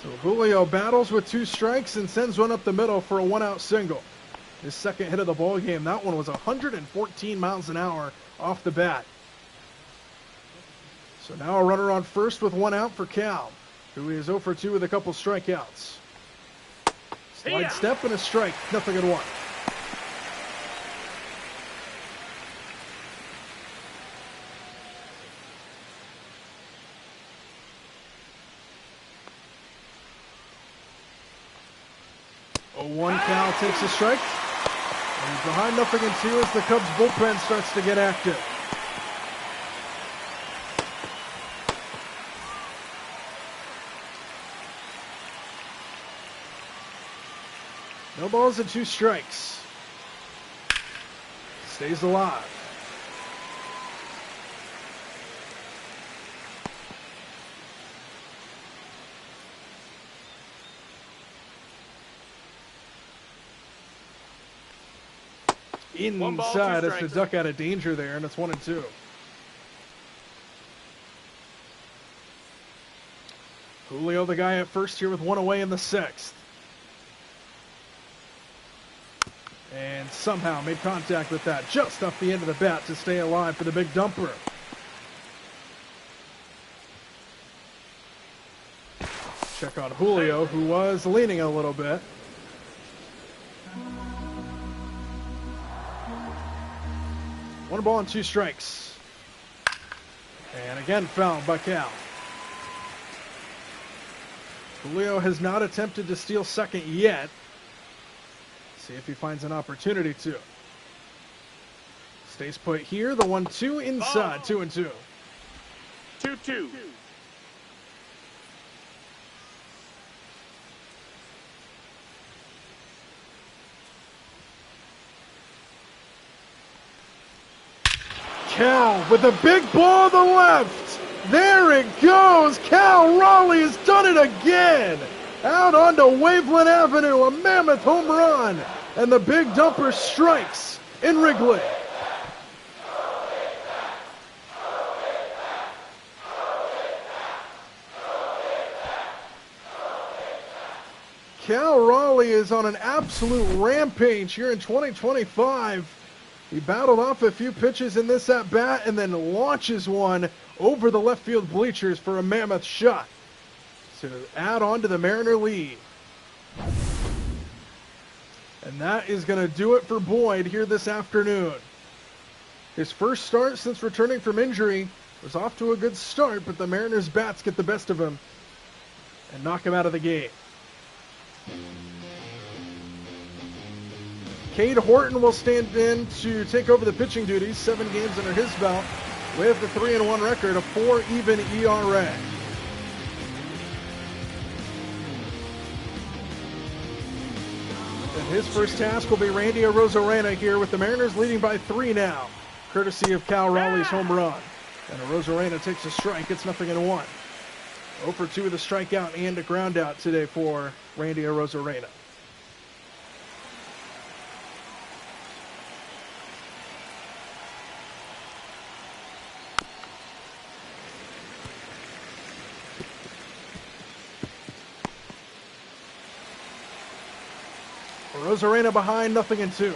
So Julio battles with 2 strikes and sends one up the middle for a 1-out single. His second hit of the ball game. That one was 114 miles an hour off the bat. So now a runner on first with 1 out for Cal, who is 0 for 2 with a couple strikeouts. Slide step and a strike. 0-1. Cal takes a strike. And he's behind 0-2 as the Cubs bullpen starts to get active. No balls and 2 strikes. Stays alive. Inside as to duck out of danger there, and it's 1-2. Julio, the guy at first here with 1 away in the 6th. And somehow made contact with that just off the end of the bat to stay alive for the big dumper. Check on Julio, who was leaning a little bit. One ball and 2 strikes. And again fouled by Cal. Julio has not attempted to steal second yet. See if he finds an opportunity to. Stays put here. The 1-2 inside. 2-2. 2-2. Cal with a big ball to the left. There it goes. Cal Raleigh has done it again. Out onto Waveland Avenue. A mammoth home run. And the big dumper strikes in Wrigley. Cal Raleigh is on an absolute rampage here in 2025. He battled off a few pitches in this at-bat and then launches one over the left field bleachers for a mammoth shot to add on to the Mariner lead. And that is going to do it for Boyd here this afternoon. His first start since returning from injury was off to a good start, but the Mariners' bats get the best of him and knock him out of the game. Cade Horton will stand in to take over the pitching duties. 7 games under his belt with a 3-1 record, a 4 even ERA. And his first task will be Randy Arozarena here with the Mariners leading by 3 now, courtesy of Cal Raleigh's home run. And Arozarena takes a strike. It's 0-1. 0 for 2 with a strikeout and a ground out today for Randy Arozarena. Arozarena behind, 0-2.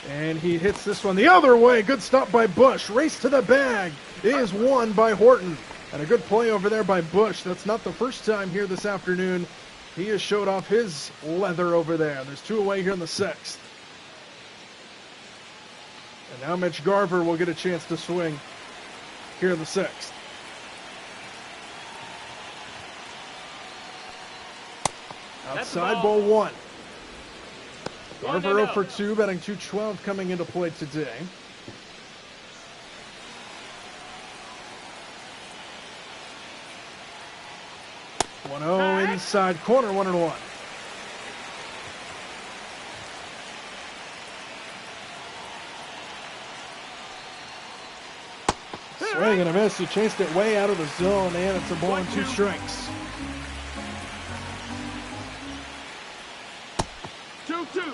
And he hits this one the other way. Good stop by Bush. Race to the bag is won by Horton. And a good play over there by Bush. That's not the first time here this afternoon. He has showed off his leather over there. There's 2 away here in the 6th. And now Mitch Garver will get a chance to swing here in the 6th. Outside ball 1. Garver 0 for 2, batting .212 coming into play today. Inside corner, 1-1. Swing and a miss. He chased it way out of the zone, and it's a ball and 2 strikes. 2-2.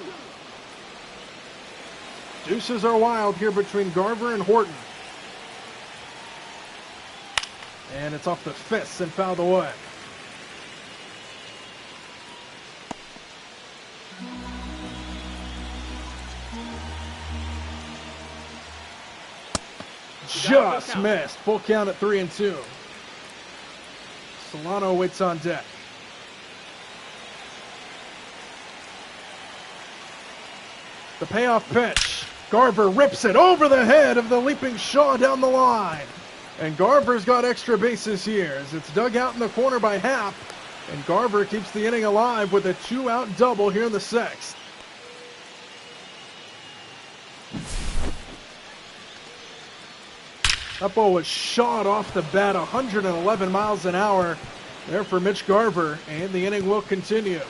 Deuces are wild here between Garver and Horton. And it's off the fists and fouled away. Just missed. Full count at 3-2. Solano waits on deck. The payoff pitch. Garver rips it over the head of the leaping Shaw down the line. And Garver's got extra bases here as it's dug out in the corner by Happ. And Garver keeps the inning alive with a 2-out double here in the 6th. That ball was shot off the bat 111 miles an hour there for Mitch Garver, and the inning will continue.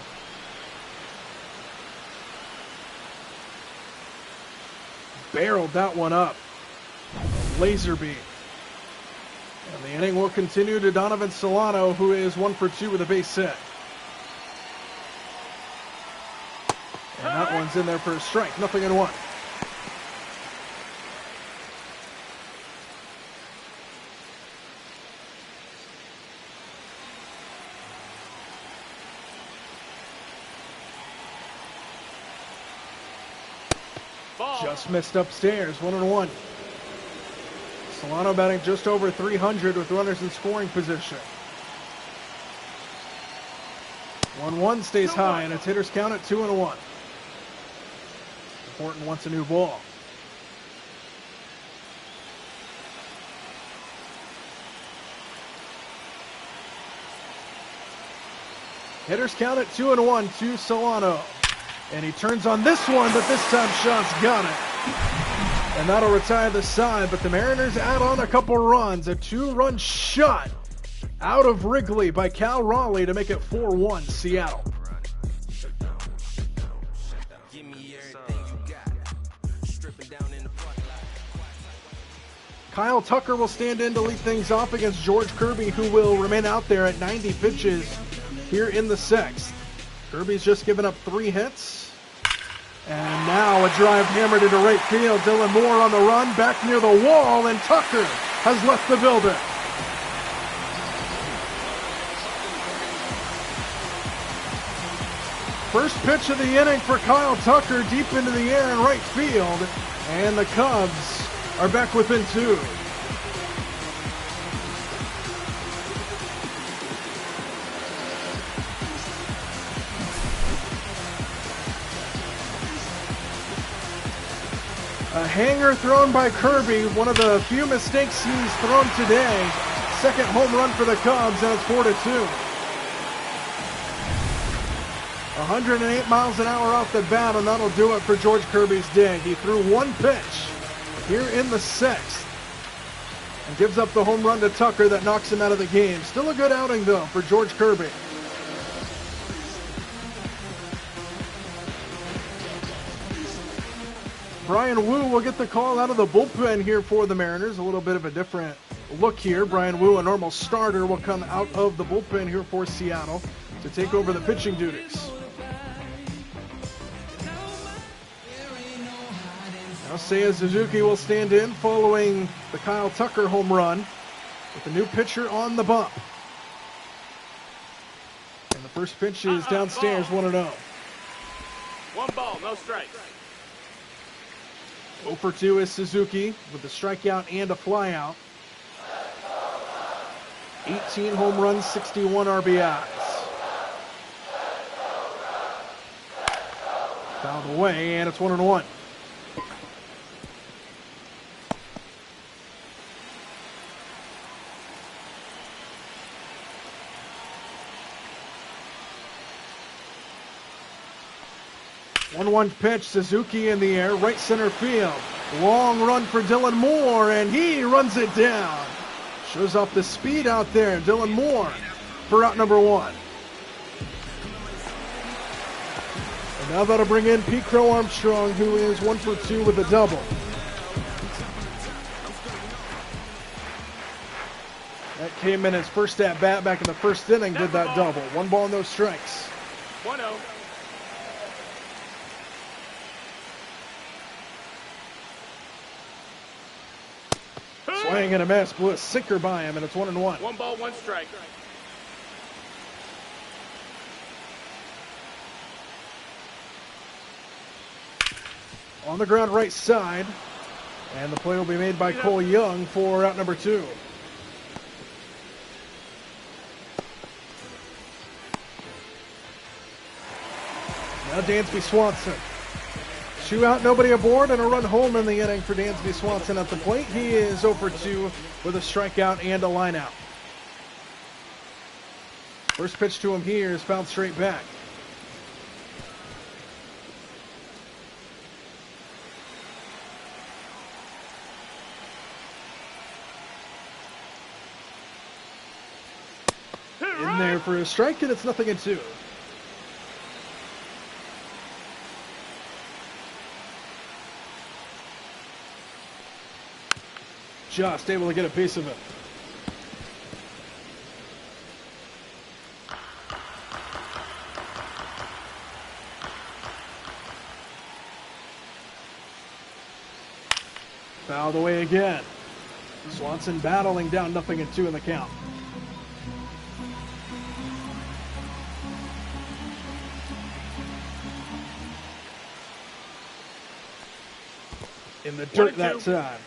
Barreled that one up. Laser beam. And the inning will continue to Donovan Solano, who is 1 for 2 with a base hit. And that one's in there for a strike. 0-1. Just missed upstairs, 1-1. Solano batting just over 300 with runners in scoring position. 1-1 stays high, and it's hitters count at 2-1. Horton wants a new ball. Hitters count at 2-1 to Solano. And he turns on this one, but this time Shaw's got it. And that'll retire the side, but the Mariners add on a couple runs. A 2-run shot out of Wrigley by Cal Raleigh to make it 4-1 Seattle. Kyle Tucker will stand in to lead things off against George Kirby, who will remain out there at 90 pitches here in the sixth. Kirby's just given up 3 hits. And now a drive hammered into right field. Dylan Moore on the run, back near the wall, and Tucker has left the building. First pitch of the inning for Kyle Tucker, deep into the air in right field. And the Cubs are back within 2. A hanger thrown by Kirby, one of the few mistakes he's thrown today. Second home run for the Cubs, and it's 4-2. 108 miles an hour off the bat, and that'll do it for George Kirby's day. He threw 1 pitch here in the sixth and gives up the home run to Tucker that knocks him out of the game. Still a good outing, though, for George Kirby. Brian Wu will get the call out of the bullpen here for the Mariners. A little bit of a different look here. Brian Wu, a normal starter, will come out of the bullpen here for Seattle to take over the pitching duties. Now Seiya Suzuki will stand in following the Kyle Tucker home run with a new pitcher on the bump. And the first pitch is downstairs, 1-0. 1 ball, no strikes. 0 for 2 is Suzuki with a strikeout and a flyout. 18 home runs, 61 RBIs. Fouled away, and it's 1-1. One pitch, Suzuki in the air, right center field. Long run for Dylan Moore, and he runs it down. Shows off the speed out there. Dylan Moore for out number 1. And now that'll bring in Pete Crow Armstrong, who is 1 for 2 with a double. That came in his first at bat back in the first inning, did that double. 1 ball, no strikes. 1-0. Swing and a miss, blew a sinker by him, and it's 1-1. 1 ball, 1 strike. On the ground right side, and the play will be made by Cole Young for out number 2. Now Dansby Swanson. 2 out, nobody aboard, and a run home in the inning for Dansby Swanson at the plate. He is 0 for 2 with a strikeout and a lineout. First pitch to him here is fouled straight back. In there for a strike, and it's 0-2. Just able to get a piece of it. Fouled away again. Swanson battling down 0-2 in the count. In the dirt that time.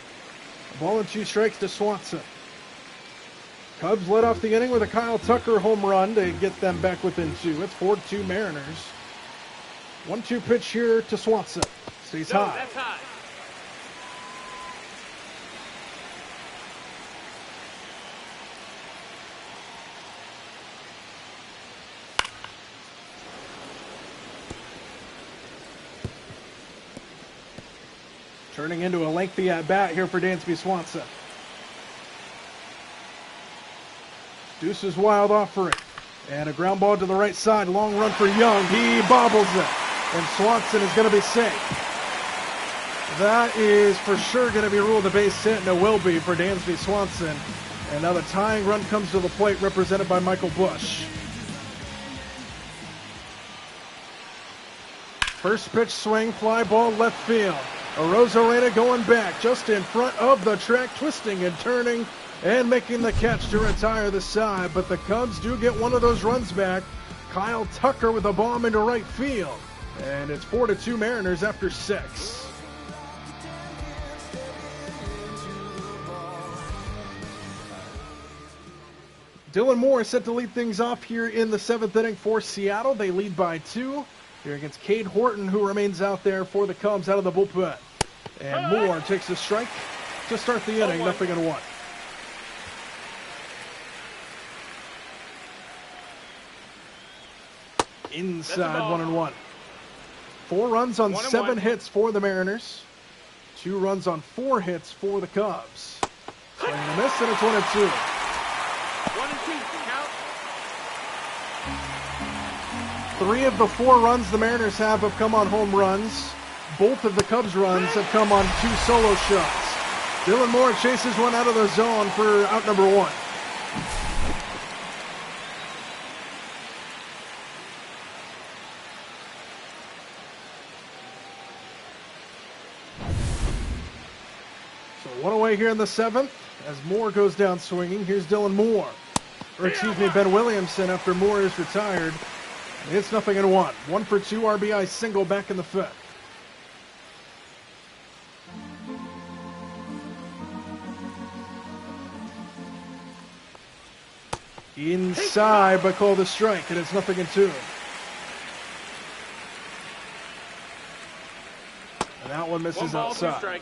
1 and 2 strikes to Swanson. Cubs led off the inning with a Kyle Tucker home run to get them back within 2. It's 4-2 Mariners. 1-2 pitch here to Swanson. Stays high. That's high. turning into a lengthy at-bat here for Dansby Swanson. Deuces wild offering. And a ground ball to the right side. Long run for Young. He bobbles it. And Swanson is going to be safe. That is for sure going to be ruled a base hit, and it will be for Dansby Swanson. And now the tying run comes to the plate, represented by Michael Bush. First pitch swing, fly ball left field. Arozarena going back just in front of the track, twisting and turning and making the catch to retire the side. But the Cubs do get one of those runs back. Kyle Tucker with a bomb into right field. And it's 4-2 Mariners after 6. Dylan Moore set to lead things off here in the 7th inning for Seattle. They lead by 2 here against Cade Horton, who remains out there for the Cubs out of the bullpen. And Moore takes a strike to start the inning, 0-1. Inside 1-1. 4 runs on 7 hits for the Mariners. 2 runs on 4 hits for the Cubs. Swing and a miss, and it's 1-2. 1-2, count. 3 of the 4 runs the Mariners have come on home runs. Both of the Cubs' runs have come on 2 solo shots. Dylan Moore chases one out of the zone for out number 1. So 1 away here in the 7th as Moore goes down swinging. Here's Dylan Moore. Ben Williamson after Moore is retired. It's 0-1. 1 for 2 RBI single back in the 5th. Inside, but called a strike, and it's 0-2. And that one misses outside.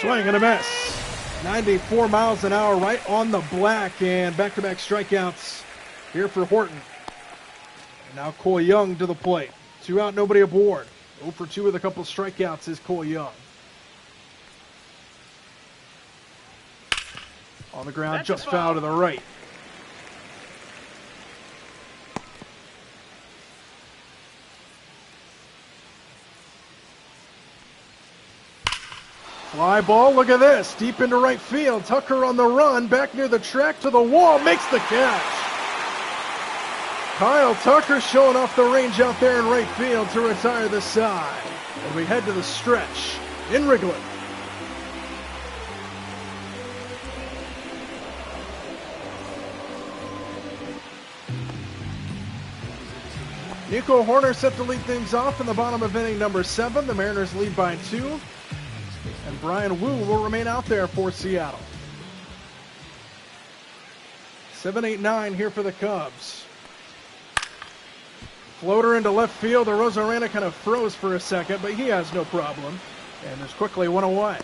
Swing and a miss. 94 miles an hour right on the black, and back-to-back strikeouts here for Horton. And now Cole Young to the plate. 2 out, nobody aboard. 0 for 2 with a couple strikeouts is Cole Young. On the ground, just foul to the right. Fly ball, look at this. Deep into right field. Tucker on the run, back near the track to the wall, makes the catch. Kyle Tucker showing off the range out there in right field to retire the side. And we head to the stretch in Wrigley. Nico Horner set to lead things off in the bottom of inning number 7. The Mariners lead by 2. And Brian Wu will remain out there for Seattle. 7-8-9 here for the Cubs. Floater into left field. Arozarena kind of froze for a second, but he has no problem. And there's quickly 1 away.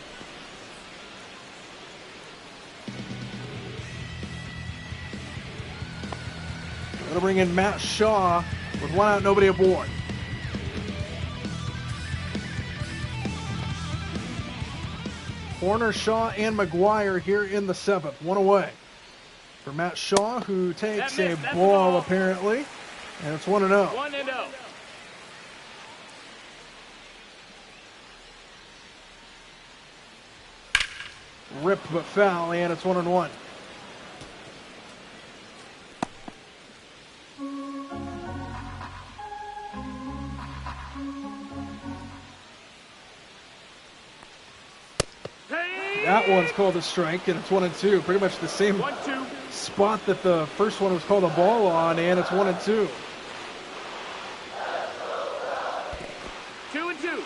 Going to bring in Matt Shaw with 1 out, nobody aboard. Horner, Shaw, and McGuire here in the 7th. 1 away for Matt Shaw, who takes a ball apparently. And it's 1-0. 1-0. Ripped but foul, and it's 1-1. That one's called a strike, and it's 1-2. Pretty much the same 1-2. spot that the first one was called a ball on, and it's 1-2. 2-2.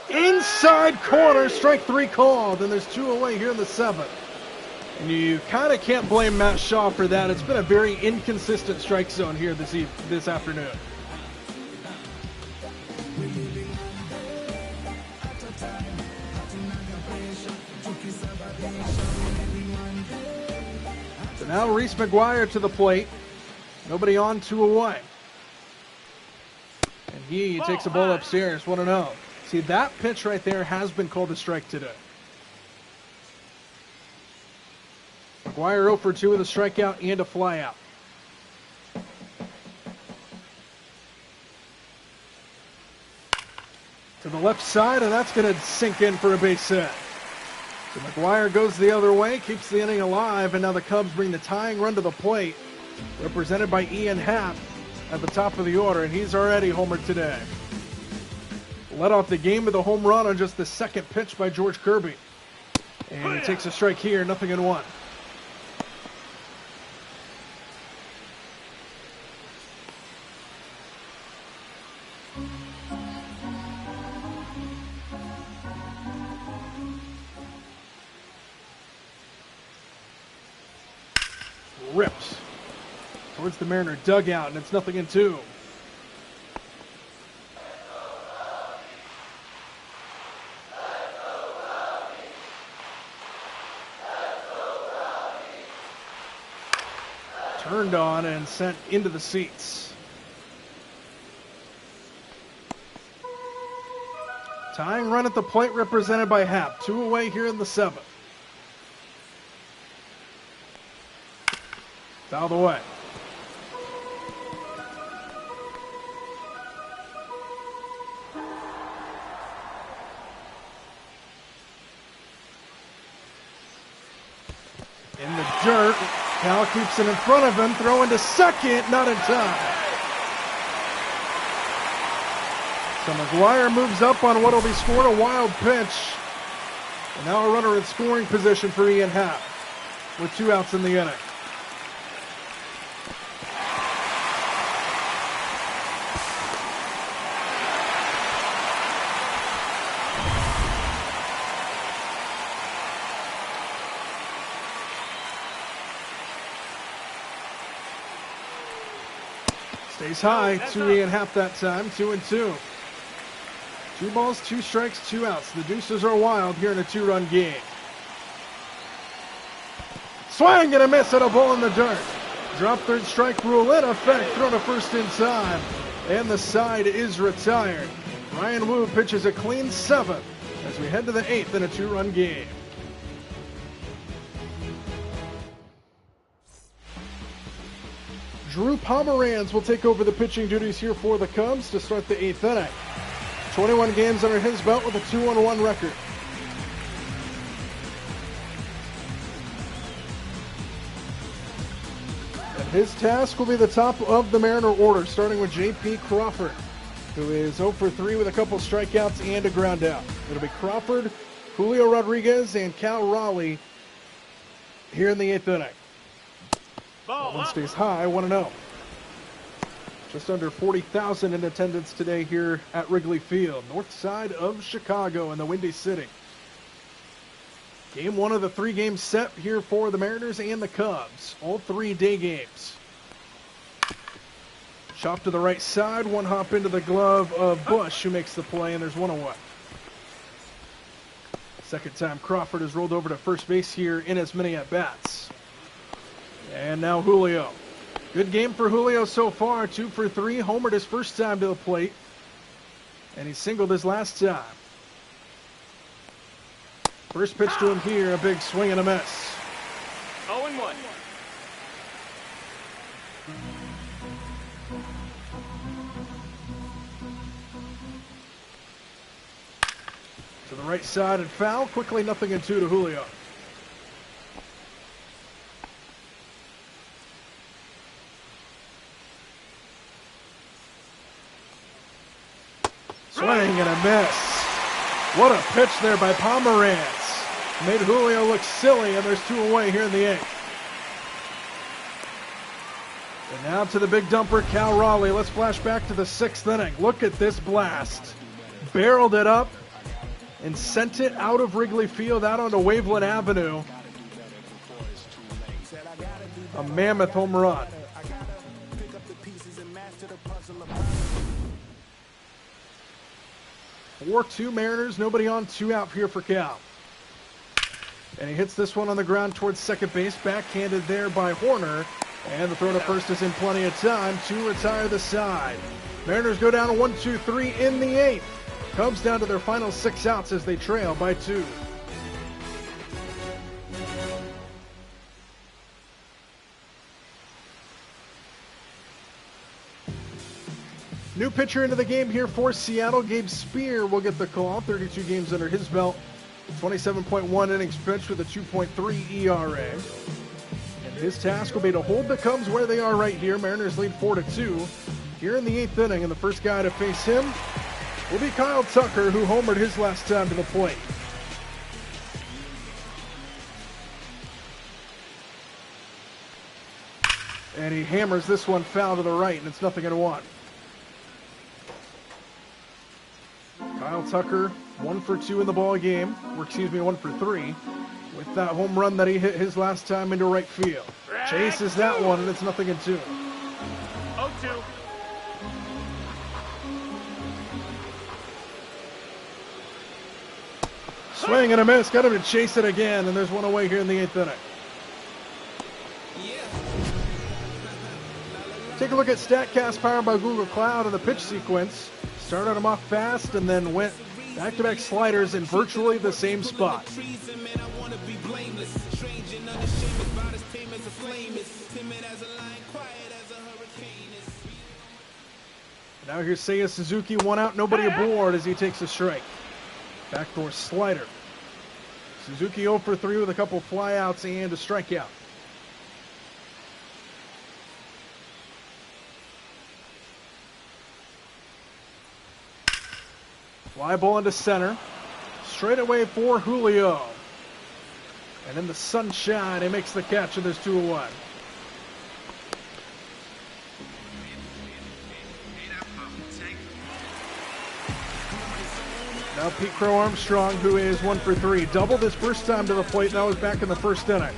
Inside corner, strike 3 called, and there's 2 away here in the 7th. And you kind of can't blame Matt Shaw for that. It's been a very inconsistent strike zone here this afternoon. now Reese McGuire to the plate. Nobody on, 2 away. And he takes a ball upstairs, 1-0. See, that pitch right there has been called a strike today. McGuire 0 for 2 with a strikeout and a flyout. To the left side, and that's going to sink in for a base hit. So McGuire goes the other way, keeps the inning alive, and now the Cubs bring the tying run to the plate, represented by Ian Happ at the top of the order, and he's already homered today. Led off the game with a home run on just the second pitch by George Kirby. And he takes a strike here, 0-1. Rips towards the Mariner dugout, and it's 0-2. Turned on and sent into the seats. Tying run at the plate represented by Happ. 2 away here in the 7th. Fouled away. In the dirt. Cal keeps it in front of him. Throwing to second. Not in time. So McGuire moves up on what will be scored, a wild pitch. And now a runner in scoring position for Ian Happ with 2 outs in the inning. Stays high to Ian Happ that time, 2-2. 2 balls, 2 strikes, 2 outs. The Deuces are wild here in a 2-run game. Swing and a miss at a ball in the dirt. Drop third strike rule in effect. Throw to first in time. And the side is retired. Ryan Wu pitches a clean 7th as we head to the 8th in a 2-run game. Drew Pomeranz will take over the pitching duties here for the Cubs to start the 8th inning. 21 games under his belt with a 2-1 record. And his task will be the top of the Mariner order, starting with J.P. Crawford, who is 0 for 3 with a couple strikeouts and a ground out. It'll be Crawford, Julio Rodriguez, and Cal Raleigh here in the 8th inning. One stays high, 1-0. Just under 40,000 in attendance today here at Wrigley Field, north side of Chicago in the Windy City. Game 1 of the 3-game set here for the Mariners and the Cubs. All 3 day games. Chop to the right side, 1 hop into the glove of Bush, who makes the play, and there's 1 away. Second time Crawford has rolled over to first base here in as many at-bats. And now Julio. Good game for Julio so far. 2 for 3. Homered his first time to the plate. And he singled his last time. First pitch to him here. A big swing and a miss. 0-1. To the right side and foul. Quickly 0-2 to Julio. Swing and a miss. What a pitch there by Pomeranz. Made Julio look silly, and there's 2 away here in the 8th. And now to the big dumper, Cal Raleigh. Let's flash back to the 6th inning. Look at this blast. Barreled it up and sent it out of Wrigley Field, out onto Waveland Avenue. A mammoth home run. 4-2 Mariners, nobody on, 2 out here for Cal. And he hits this one on the ground towards second base, backhanded there by Horner. And the throw to first is in plenty of time to retire the side. Mariners go down 1-2-3 in the 8th. Cubs down to their final 6 outs as they trail by 2. New pitcher into the game here for Seattle. Gabe Spear will get the call. 32 games under his belt. 27.1 innings pitched with a 2.3 ERA. And his task will be to hold the Cubs where they are right here. Mariners lead 4-2 here in the 8th inning. And the first guy to face him will be Kyle Tucker, who homered his last time to the plate. And he hammers this one foul to the right, and it's 0-1. Kyle Tucker, 1 for 2 in the ball game, or excuse me, 1 for 3, with that home run that he hit his last time into right field. Chases that one, and it's 0-2. 0-2. Swing and a miss, got him to chase it again, and there's one away here in the 8th inning. Take a look at StatCast powered by Google Cloud and the pitch sequence. Started him off fast and then went back-to-back sliders in virtually the same spot. Now here's Seiya Suzuki, 1 out, nobody aboard as he takes a strike. Backdoor slider. Suzuki 0 for 3 with a couple flyouts and a strikeout. Fly ball into center. Straight away for Julio. And in the sunshine, he makes the catch, and there's 2 away. Now Pete Crow Armstrong, who is 1 for 3. Doubled his first time to the plate, and that was back in the first inning.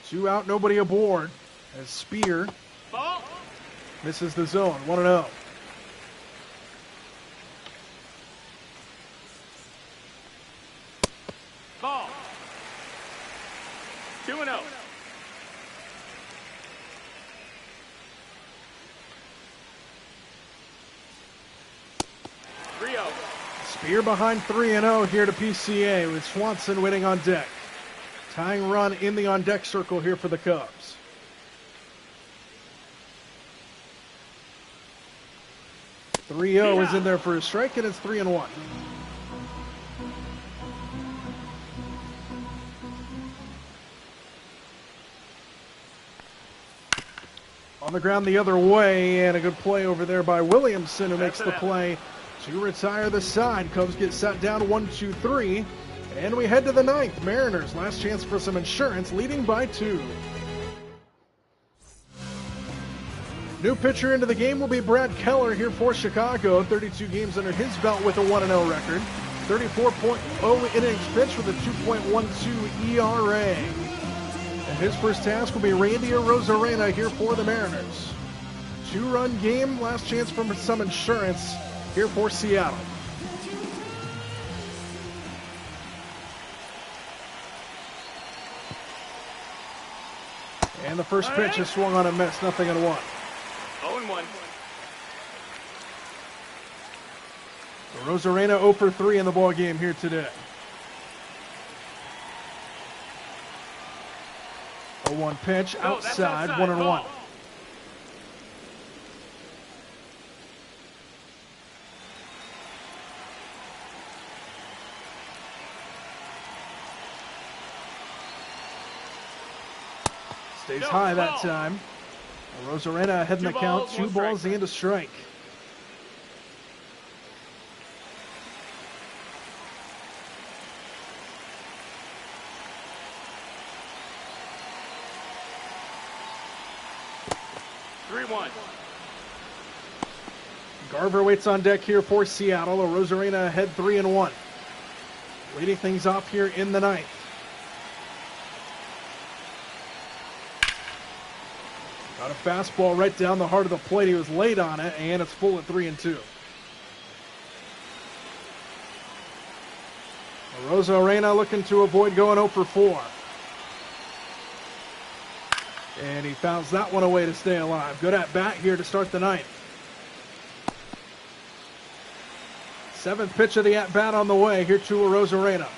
2 out, nobody aboard. As Spear misses the zone, 1-0. Ball. 2-0. Spear behind 3-0 here to PCA with Swanson waiting on deck. Tying run in the on-deck circle here for the Cubs. .30 is in there for a strike, and it's 3-1. On the ground the other way, and a good play over there by Williamson, who makes the play to retire the side. Cubs get set down 1-2-3, and we head to the 9th. Mariners, last chance for some insurance, leading by 2. New pitcher into the game will be Brad Keller here for Chicago. 32 games under his belt with a 1-0 record. 34.0 innings pitched with a 2.12 ERA. And his first task will be Randy Arozarena here for the Mariners. 2-run game, last chance for some insurance here for Seattle. And the first pitch is swung on and missed, 0-1. 0-1. Arozarena 0 for 3 in the ball game here today. 0-1 pitch outside, 1-1. Stays high that time. Arozarena ahead in the count, 2 balls and a strike. Garver waits on deck here for Seattle. Arozarena ahead 3-1. Leading things off here in the 9th. Got a fastball right down the heart of the plate. He was late on it, and it's full at 3-2. Rosarena looking to avoid going 0 for 4. And he fouls that one away to stay alive. Good at bat here to start the ninth. 7th pitch of the at bat on the way here to Rosarena.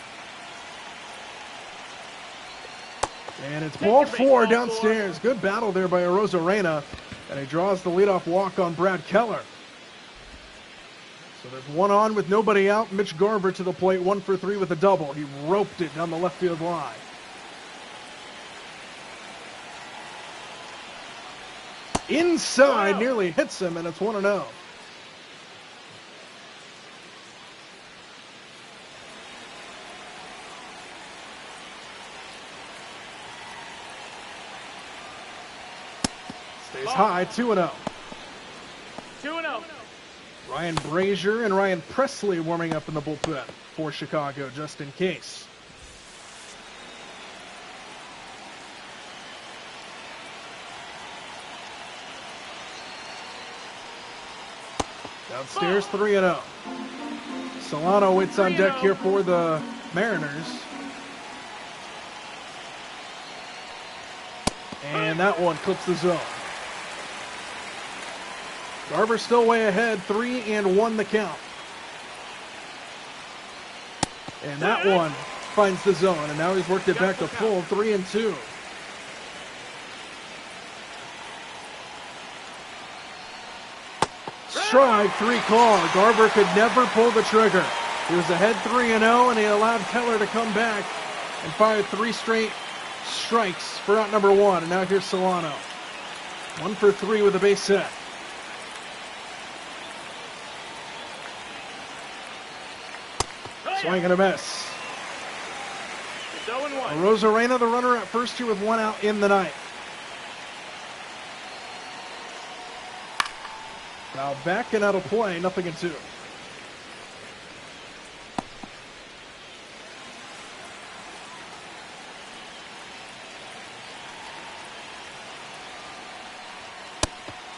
And it's ball 4 downstairs. Good battle there by Rosarena. And he draws the leadoff walk on Brad Keller. So there's one on with nobody out. Mitch Garver to the plate, 1 for 3 with a double. He roped it down the left field line. Inside, nearly hits him, and it's 1-0. Stays high, 2-0. 2-0. Ryan Brazier and Ryan Presley warming up in the bullpen for Chicago, just in case. Downstairs, 3-0. Solano waits on deck here for the Mariners. And that one clips the zone. Garver still way ahead, 3-1 the count. And that one finds the zone, and now he's worked it back to full, 3-2. Strike, 3 call. Garver could never pull the trigger. He was ahead 3-0, and he allowed Keller to come back and fire 3 straight strikes for out number 1. And now here's Solano. 1 for 3 with a base hit. Swing and a miss. It's 0-1. Rosarena, the runner at first here with 1 out in the ninth. Now back and out of play, 0-2.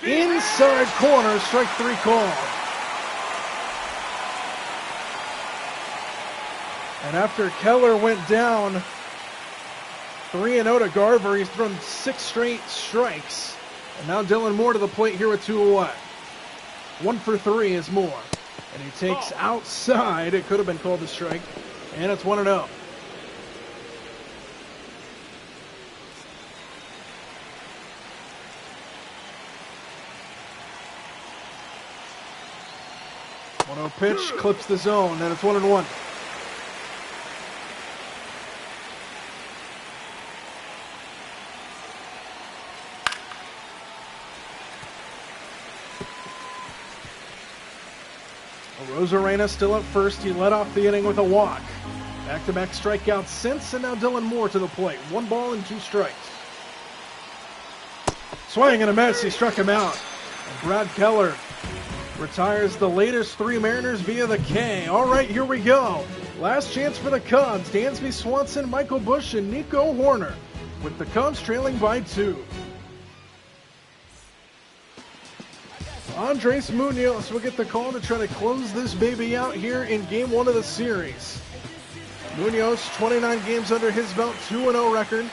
Inside corner, strike 3 call. And after Keller went down 3-0 to Garver, he's thrown 6 straight strikes. And now Dylan Moore to the plate here with 2 away. 1 for 3 is Moore. And he takes outside. It could have been called a strike. And it's 1-0. Pitch clips the zone, and it's 1-1. Rosarena still at first. He led off the inning with a walk. Back-to-back strikeouts since, and now Dylan Moore to the plate. 1 ball and 2 strikes. Swing and a miss. He struck him out. And Brad Keller retires the latest 3 Mariners via the K. All right, here we go. Last chance for the Cubs. Dansby Swanson, Michael Busch, and Nico Horner, with the Cubs trailing by 2. Andres Munoz will get the call to try to close this baby out here in Game 1 of the series. Munoz, 29 games under his belt, 2-0 record,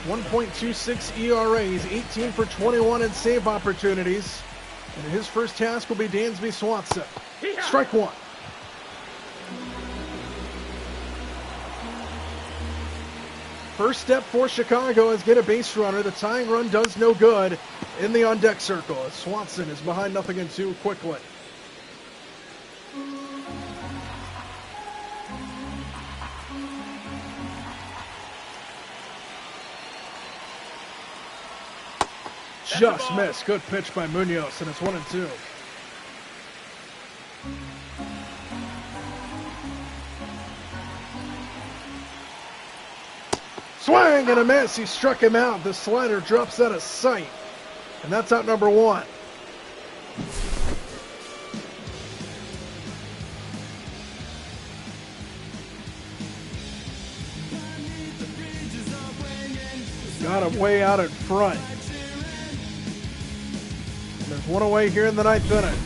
1.26 ERA. He's 18 for 21 in save opportunities. And his first task will be Dansby Swanson. Strike 1. First step for Chicago is get a base runner. The tying run does no good in the on-deck circle as Swanson is behind 0-2 quickly. Just missed. Good pitch by Munoz, and it's 1-2. Swing and a miss. He struck him out. The slider drops out of sight. And that's out number 1. Got him way out in front. There's 1 away here in the 9th inning.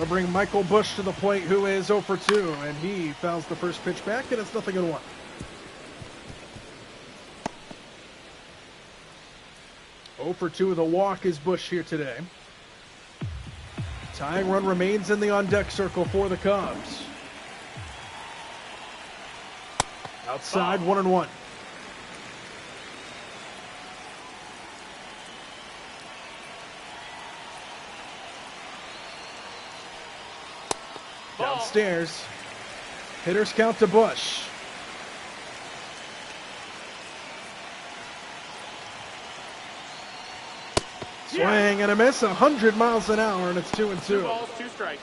That'll bring Michael Busch to the plate, who is 0 for 2, and he fouls the first pitch back, and it's 0-1. Oh for 2 with a walk is Busch here today. Tying run remains in the on-deck circle for the Cubs. Outside, 1-1. Downstairs. Hitters count to Busch. Swing and a miss, 100 miles an hour, and it's 2-2. 2 balls, 2 strikes.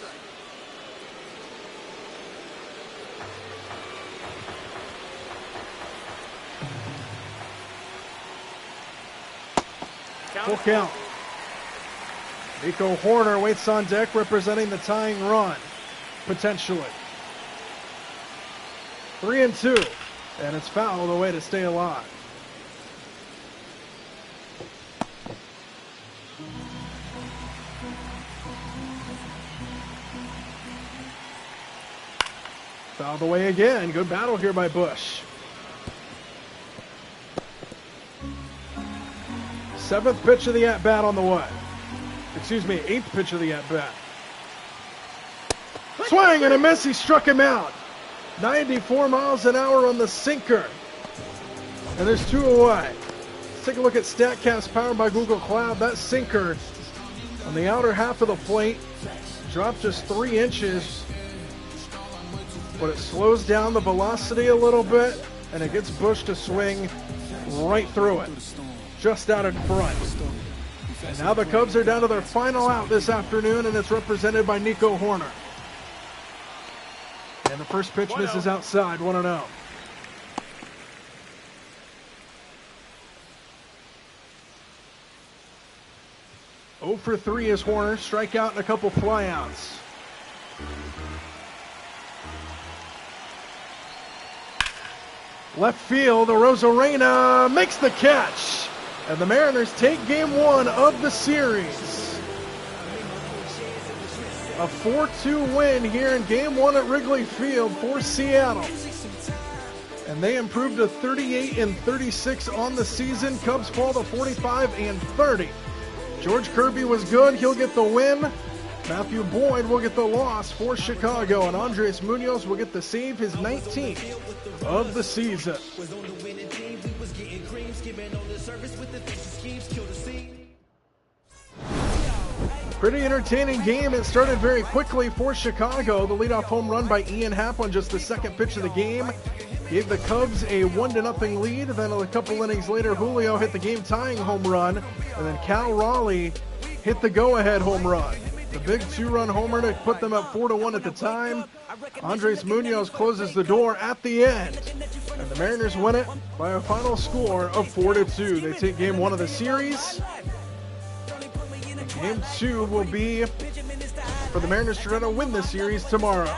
Full count. Nico Horner waits on deck, representing the tying run, potentially. 3-2, and it's fouled away to stay alive. Fouled away again. Good battle here by Busch. 7th pitch of the at-bat on the way. Excuse me, 8th pitch of the at-bat. Swing and a miss. He struck him out. 94 miles an hour on the sinker. And there's 2 away. Let's take a look at StatCast powered by Google Cloud. That sinker on the outer half of the plate dropped just 3 inches, but it slows down the velocity a little bit, and it gets Busch to swing right through it, just out in front. And now the Cubs are down to their final out this afternoon, and it's represented by Nico Horner. And the first pitch misses outside, 1-0. Oh for 3 is Horner, strikeout and a couple flyouts. Left field, Arozarena makes the catch. And the Mariners take game 1 of the series. A 4-2 win here in game 1 at Wrigley Field for Seattle. And they improved to 38-36 on the season. Cubs fall to 45-30. George Kirby was good. He'll get the win. Matthew Boyd will get the loss for Chicago. And Andres Munoz will get the save, his 19th of the season. Pretty entertaining game. It started very quickly for Chicago. The leadoff home run by Ian Happ on just the 2nd pitch of the game gave the Cubs a 1-0 lead. Then a couple innings later, Julio hit the game-tying home run, and then Cal Raleigh hit the go-ahead home run. The big 2-run homer to put them up 4-1 at the time. Andres Munoz closes the door at the end, and the Mariners win it by a final score of 4-2. They take game 1 of the series. Game 2 will be for the Mariners to try to win the series tomorrow.